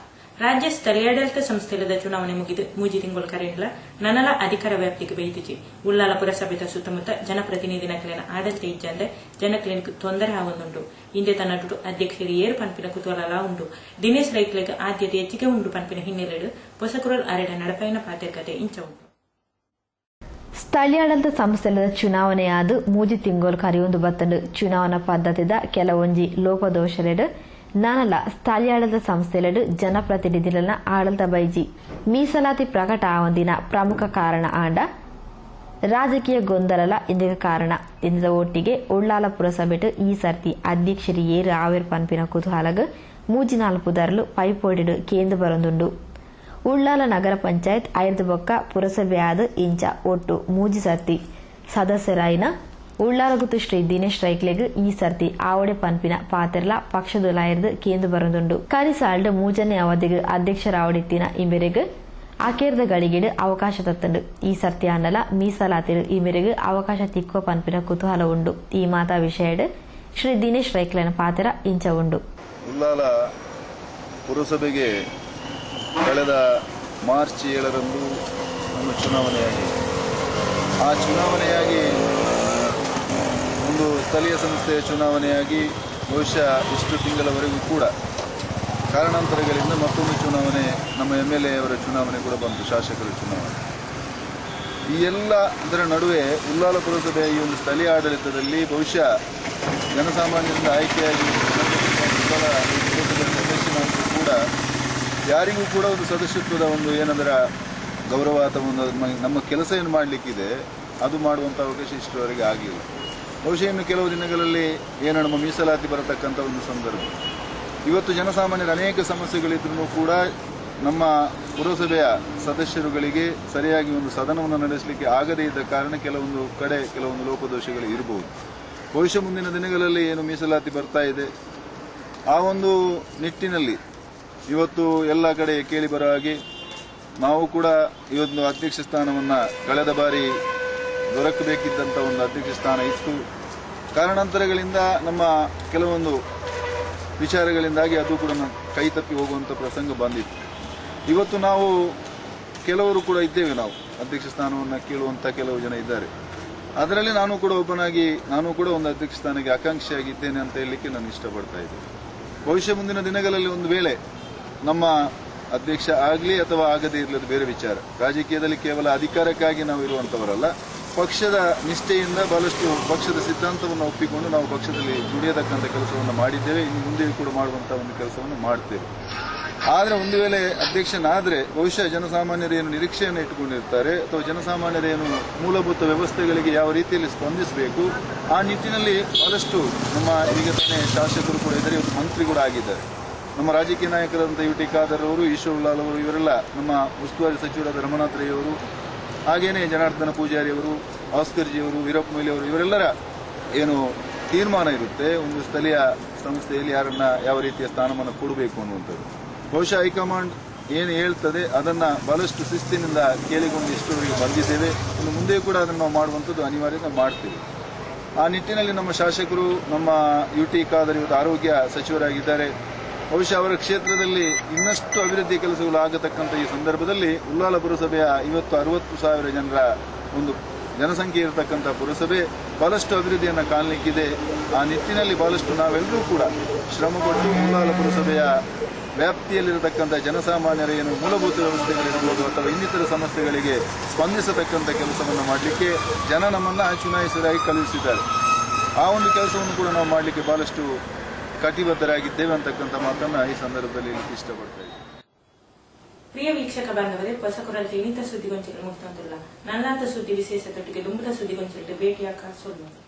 ರಾಜ್ಯ ಸ್ಥಳೀಯಾಡಳಿತ ಸಂಸ್ಥೆಗಳ ಚುನಾವಣೆ ಮೂಜಿ ತಿಂಗಳು ಕರೆಯಲ್ಲ ನನಲ ಅಧಿಕಾರ ವ್ಯಾಪ್ತಿಗೆ ಬೈದಿಜಿ ಉಳ್ಳಾಲ ಪುರಸಭೆದ ಸುತ್ತಮುತ್ತ ಜನಪ್ರತಿನಿಧಿನಕಲಿನ ಆಡಳಿತ ಇಜ್ಜಂದ್ರೆ ಜನಕ್ಲಿನಿಕ್ ತೊಂದರೆ ಆಗುಂದುಂಟು. ಇಂದೇ ತನ್ನಟ್ಟು ಅಧ್ಯಕ್ಷರು ಏರು ಪಂಪಿನ ಕುತೂಹಲ ಉಂಟು. ದಿನೇಶ್ ರೈಕ್ಲೆಗೆ ಆದ್ಯತೆ ಹೆಚ್ಚಿಗೆ ಉಂಟು ಪಂಪಿನ ಹಿನ್ನೆಲೆಡು ಪೊಸಕುರಲ್ ಅರೆಡ ನಡಪೈನ ಪಾತ್ರಕತೆ ಇಂಚ ಉಂಟು. ಸ್ಥಳೀಯಾಡಳಿತ ಸಂಸ್ಥೆಗಳ ಚುನಾವಣೆಯಾದ ಮೂಜಿ ತಿಂಗಳು ಕರೆಯೊಂದು ಬತ್ತಂಡು ಚುನಾವಣಾ ಪದ್ಧತಿದ ಕೆಲವೊಂಜಿ ಲೋಪದೋಷಲೆಡು ನಾನಲ್ಲ ಸ್ಥಳೀಯಾಡಳಿತ ಸಂಸ್ಥೆಲೆಡು ಜನಪ್ರತಿನಿಧಿಗಳನ್ನ ಆಡಳಿತ ಬೈಜಿ ಮೀಸಲಾತಿ ಪ್ರಕಟ ಆವಂದಿನ ಪ್ರಮುಖ ಕಾರಣ ಆಂಡ ರಾಜಕೀಯ ಗೊಂದಲ ಇಂದಿನ ಕಾರಣ ಇಂದ ಒಟ್ಟಿಗೆ ಉಳ್ಳಾಲ ಪುರಸಭೆಟು ಈ ಸರ್ತಿ ಅಧ್ಯಕ್ಷರು ಏರು ಆವಿರ್ ಪನ್ಪಿನ ಕುತೂಹಲಗ ಮೂಜಿ ನಾಲ್ಕು ಧರಲು ಪೈಪೋಡಿಡು ಕೇಂದ್ರ ಬರೊಂದುಂಡು. ಉಳ್ಳಾಲ ನಗರ ಪಂಚಾಯತ್ 5 ಬೊಕ್ಕ ಪುರಸಭೆ ಆದ ಇಂಚ ಒಟ್ಟು ಮೂಜಿ ಸರ್ತಿ ಸದಸ್ಯರಾಯಿನ ಉಳ್ಳಾಲಗುತ್ತು ಶ್ರೀ ದಿನೇಶ್ ರೈಕ್ಲೆಗ್ ಈ ಸರ್ತಿ ಆವಡೆ ಪನ್ಪಿನ ಪಾತ್ರಲ ಪಕ್ಷದೊಲಾಯರ್ದು ಕೇಂದ್ರ ಬರೊಂದುಂಡು. ಕರಿಸಾಲ್ಡ್ ಮೂಜನೇ ಅವಧಿಗೆ ಅಧ್ಯಕ್ಷರಾವಡಿತ್ತಿನ ಇಂಬೆರೆಗ್ ಆಕೇರ್ದ ಗಳಿಗೆಡು ಅವಕಾಶ ತತ್ತಂಡು. ಈ ಸರ್ತಿ ಆಂಡಲ ಮೀಸಲಾತಿರು ಇಂಬೆರೆಗ್ ಅವಕಾಶ ತಿಕ್ಕುವ ಪನ್ಪಿನ ಕುತೂಹಲ ಉಂಡು. ಈ ಮಾತಾ ವಿಷಯಡ್ ಶ್ರೀ ದಿನೇಶ್ ರೈಕ್ಲೆನ ಪಾತ್ರ ಇಂಚ ಉಂಡು. ಉಳ್ಳಾಲ ಪುರಸಭೆಗೆ ಕಳೆದ ಮಾರ್ಚ್ 7ರಂದು ಒಂದು ಚುನಾವಣೆಯಾಗಿ ಆ ಚುನಾವಣೆಯಾಗಿ ಒಂದು ಸ್ಥಳೀಯ ಸಂಸ್ಥೆಯ ಚುನಾವಣೆಯಾಗಿ ಬಹುಶಃ ಇಷ್ಟು ತಿಂಗಳವರೆಗೂ ಕೂಡ ಕಾರಣಾಂತರಗಳಿಂದ ಮತ್ತೊಂದು ಚುನಾವಣೆ ನಮ್ಮ MLA ಅವರ ಚುನಾವಣೆ ಕೂಡ ಬಂತು, ಶಾಸಕರ ಚುನಾವಣೆ. ಈ ಎಲ್ಲ ಇದರ ನಡುವೆ ಉಳ್ಳಾಲ ಪುರಸಭೆಯ ಈ ಒಂದು ಸ್ಥಳೀಯ ಆಡಳಿತದಲ್ಲಿ ಬಹುಶಃ ಜನಸಾಮಾನ್ಯರಿಂದ ಆಯ್ಕೆಯಾಗಿ ಸದಸ್ಯನಾದರೂ ಕೂಡ ಯಾರಿಗೂ ಕೂಡ ಒಂದು ಸದಸ್ಯತ್ವದ ಒಂದು ಏನಾದರ ಗೌರವ ಅಥವಾ ಒಂದು ನಮ್ಮ ಕೆಲಸ ಏನು ಮಾಡಲಿಕ್ಕಿದೆ ಅದು ಮಾಡುವಂಥ ಅವಕಾಶ ಇಷ್ಟರವರೆಗೆ ಆಗಲಿಲ್ಲ. ಬಹುಶಃ ಇನ್ನು ಕೆಲವು ದಿನಗಳಲ್ಲಿ ಏನು ನಮ್ಮ ಮೀಸಲಾತಿ ಬರತಕ್ಕಂಥ ಒಂದು ಸಂದರ್ಭ. ಇವತ್ತು ಜನಸಾಮಾನ್ಯರ ಅನೇಕ ಸಮಸ್ಯೆಗಳಿದ್ರೂ ಕೂಡ ನಮ್ಮ ಪುರಸಭೆಯ ಸದಸ್ಯರುಗಳಿಗೆ ಸರಿಯಾಗಿ ಒಂದು ಸದನವನ್ನು ನಡೆಸಲಿಕ್ಕೆ ಆಗದೇ ಇದ್ದ ಕಾರಣ ಕೆಲವೊಂದು ಕಡೆ ಕೆಲವೊಂದು ಲೋಪದೋಷಗಳು ಇರಬಹುದು. ಬಹುಶಃ ಮುಂದಿನ ದಿನಗಳಲ್ಲಿ ಏನು ಮೀಸಲಾತಿ ಬರ್ತಾ ಇದೆ ಆ ಒಂದು ನಿಟ್ಟಿನಲ್ಲಿ ಇವತ್ತು ಎಲ್ಲ ಕಡೆ ಕೇಳಿ ಬರೋ ಹಾಗೆ ನಾವು ಕೂಡ ಇವತ್ತು ಅಧ್ಯಕ್ಷ ಸ್ಥಾನವನ್ನು ಕಳೆದ ಬಾರಿ ದೊರಕಬೇಕಿದ್ದಂಥ ಒಂದು ಅಧ್ಯಕ್ಷ ಸ್ಥಾನ ಇತ್ತು. ಕಾರಣಾಂತರಗಳಿಂದ ನಮ್ಮ ಕೆಲವೊಂದು ವಿಚಾರಗಳಿಂದಾಗಿ ಅದು ಕೂಡ ಕೈ ತಪ್ಪಿ ಹೋಗುವಂಥ ಪ್ರಸಂಗ ಬಂದಿತ್ತು. ಇವತ್ತು ನಾವು ಕೆಲವರು ಕೂಡ ಇದ್ದೇವೆ, ನಾವು ಅಧ್ಯಕ್ಷ ಸ್ಥಾನವನ್ನು ಕೇಳುವಂಥ ಕೆಲವು ಜನ ಇದ್ದಾರೆ. ಅದರಲ್ಲಿ ನಾನು ಕೂಡ ಒಬ್ಬನಾಗಿ ನಾನು ಕೂಡ ಒಂದು ಅಧ್ಯಕ್ಷ ಸ್ಥಾನಕ್ಕೆ ಆಕಾಂಕ್ಷಿಯಾಗಿದ್ದೇನೆ ಅಂತ ಹೇಳಲಿಕ್ಕೆ ನಾನು ಇಷ್ಟಪಡ್ತಾ ಇದ್ದೇನೆ. ಬಹುಶಃ ಮುಂದಿನ ದಿನಗಳಲ್ಲಿ ಒಂದು ವೇಳೆ ನಮ್ಮ ಅಧ್ಯಕ್ಷ ಆಗಲಿ ಅಥವಾ ಆಗದೇ ಇರಲಿ ಬೇರೆ ವಿಚಾರ. ರಾಜಕೀಯದಲ್ಲಿ ಕೇವಲ ಅಧಿಕಾರಕ್ಕಾಗಿ ನಾವು ಇರುವಂಥವರಲ್ಲ, ಪಕ್ಷದ ನಿಷ್ಠೆಯಿಂದ ಬಹಳಷ್ಟು ಪಕ್ಷದ ಸಿದ್ಧಾಂತವನ್ನು ಒಪ್ಪಿಕೊಂಡು ನಾವು ಪಕ್ಷದಲ್ಲಿ ದುಡಿಯತಕ್ಕಂಥ ಕೆಲಸವನ್ನು ಮಾಡಿದ್ದೇವೆ. ಇನ್ನು ಮುಂದೆ ಕೂಡ ಮಾಡುವಂತಹ ಒಂದು ಕೆಲಸವನ್ನು ಮಾಡ್ತೇವೆ. ಆದರೆ ಒಂದು ವೇಳೆ ಅಧ್ಯಕ್ಷನಾದರೆ ಬಹುಶಃ ಜನಸಾಮಾನ್ಯರೇನು ನಿರೀಕ್ಷೆಯನ್ನು ಇಟ್ಟುಕೊಂಡಿರ್ತಾರೆ ಅಥವಾ ಜನಸಾಮಾನ್ಯರೇನು ಮೂಲಭೂತ ವ್ಯವಸ್ಥೆಗಳಿಗೆ ಯಾವ ರೀತಿಯಲ್ಲಿ ಸ್ಪಂದಿಸಬೇಕು ಆ ನಿಟ್ಟಿನಲ್ಲಿ ಬಹಳಷ್ಟು ನಮ್ಮ ಈಗ ತಾನೇ ಶಾಸಕರು ಕೂಡ ಇದ್ದಾರೆ, ಇವತ್ತು ಮಂತ್ರಿ ಕೂಡ ಆಗಿದ್ದಾರೆ. ನಮ್ಮ ರಾಜಕೀಯ ನಾಯಕರಾದಂಥ ಯುಟಿ ಖಾದರ್ ಅವರು, ಈಶ್ವರಲಾಲ್ ಅವರು, ಇವರೆಲ್ಲ ನಮ್ಮ ಉಸ್ತುವಾರಿ ಸಚಿವರಾದ ರಮನಾಥ್ ರೈ ಅವರು, ಹಾಗೇನೇ ಜನಾರ್ದನ ಪೂಜಾರಿ ಅವರು, ಆಸ್ಕರ್ ಜಿ ಅವರು, ವೀರಪ್ಪ ಮೊಯ್ಲಿ ಅವರು, ಇವರೆಲ್ಲರ ಏನು ತೀರ್ಮಾನ ಇರುತ್ತೆ ಒಂದು ಸ್ಥಳೀಯ ಸಂಸ್ಥೆಯಲ್ಲಿ ಯಾರನ್ನ ಯಾವ ರೀತಿಯ ಸ್ಥಾನಮಾನ ಕೊಡಬೇಕು ಅನ್ನುವಂಥದ್ದು. ಬಹುಶಃ ಹೈಕಮಾಂಡ್ ಏನು ಹೇಳ್ತದೆ ಅದನ್ನ ಬಹಳಷ್ಟು ಶಿಸ್ತಿನಿಂದ ಕೇಳಿಕೊಂಡು ಇಷ್ಟರವರೆಗೆ ಬಂದಿದ್ದೇವೆ. ಇನ್ನು ಮುಂದೆ ಕೂಡ ಅದನ್ನು ನಾವು ಮಾಡುವಂಥದ್ದು ಅನಿವಾರ್ಯ ಮಾಡ್ತೀವಿ. ಆ ನಿಟ್ಟಿನಲ್ಲಿ ನಮ್ಮ ಶಾಸಕರು, ನಮ್ಮ ಯುಟಿ ಖಾದರ್ ಇವತ್ತು ಆರೋಗ್ಯ ಸಚಿವರಾಗಿದ್ದಾರೆ. ಬಹುಶಃ ಅವರ ಕ್ಷೇತ್ರದಲ್ಲಿ ಇನ್ನಷ್ಟು ಅಭಿವೃದ್ಧಿ ಕೆಲಸಗಳು ಆಗತಕ್ಕಂಥ ಈ ಸಂದರ್ಭದಲ್ಲಿ ಉಳ್ಳಾಲ ಪುರಸಭೆಯ ಇವತ್ತು 60,000 ಜನರ ಒಂದು ಜನಸಂಖ್ಯೆ ಇರತಕ್ಕಂಥ ಪುರಸಭೆ ಬಹಳಷ್ಟು ಅಭಿವೃದ್ಧಿಯನ್ನು ಕಾಣಲಿಕ್ಕಿದೆ. ಆ ನಿಟ್ಟಿನಲ್ಲಿ ಬಹಳಷ್ಟು ನಾವೆಲ್ಲರೂ ಕೂಡ ಶ್ರಮಪಟ್ಟು ಉಳ್ಳಾಲ ಪುರಸಭೆಯ ವ್ಯಾಪ್ತಿಯಲ್ಲಿರತಕ್ಕಂಥ ಜನಸಾಮಾನ್ಯರ ಏನು ಮೂಲಭೂತ ವ್ಯವಸ್ಥೆಗಳಿರ್ಬೋದು ಅಥವಾ ಇನ್ನಿತರ ಸಮಸ್ಯೆಗಳಿಗೆ ಸ್ಪಂದಿಸತಕ್ಕಂಥ ಕೆಲಸವನ್ನು ಮಾಡಲಿಕ್ಕೆ ಜನ ನಮ್ಮನ್ನು ಚುನಾಯಿಸದಾಗಿ ಕಳುಹಿಸಿದ್ದಾರೆ. ಆ ಒಂದು ಕೆಲಸವನ್ನು ಕೂಡ ನಾವು ಮಾಡಲಿಕ್ಕೆ ಬಹಳಷ್ಟು ಕಟಿಬದ್ಧರಾಗಿದ್ದೇವೆ ಅಂತಕ್ಕಂಥ ಮಾತನ್ನು ಈ ಸಂದರ್ಭದಲ್ಲಿ ಇಷ್ಟಪಡ್ತಾ ಇದ್ದೇವೆ. ಪ್ರಿಯ ವೀಕ್ಷಕ ಬಾಂಧವರೇ, ಹೊಸಕೊರತೆ ಇನ್ನಿತ ಸುದ್ದಿಗೊಂಚಲು ಮುಕ್ತಂತಿಲ್ಲ. ನನ್ನಾದ ಸುದ್ದಿ ವಿಶೇಷ ತೊಟ್ಟಿಗೆ ದುಂಬದ ಸುದ್ದಿಗೊಂಚಲು ಭೇಟಿಯಾಕ ಸೋಲ್ಬೋದು.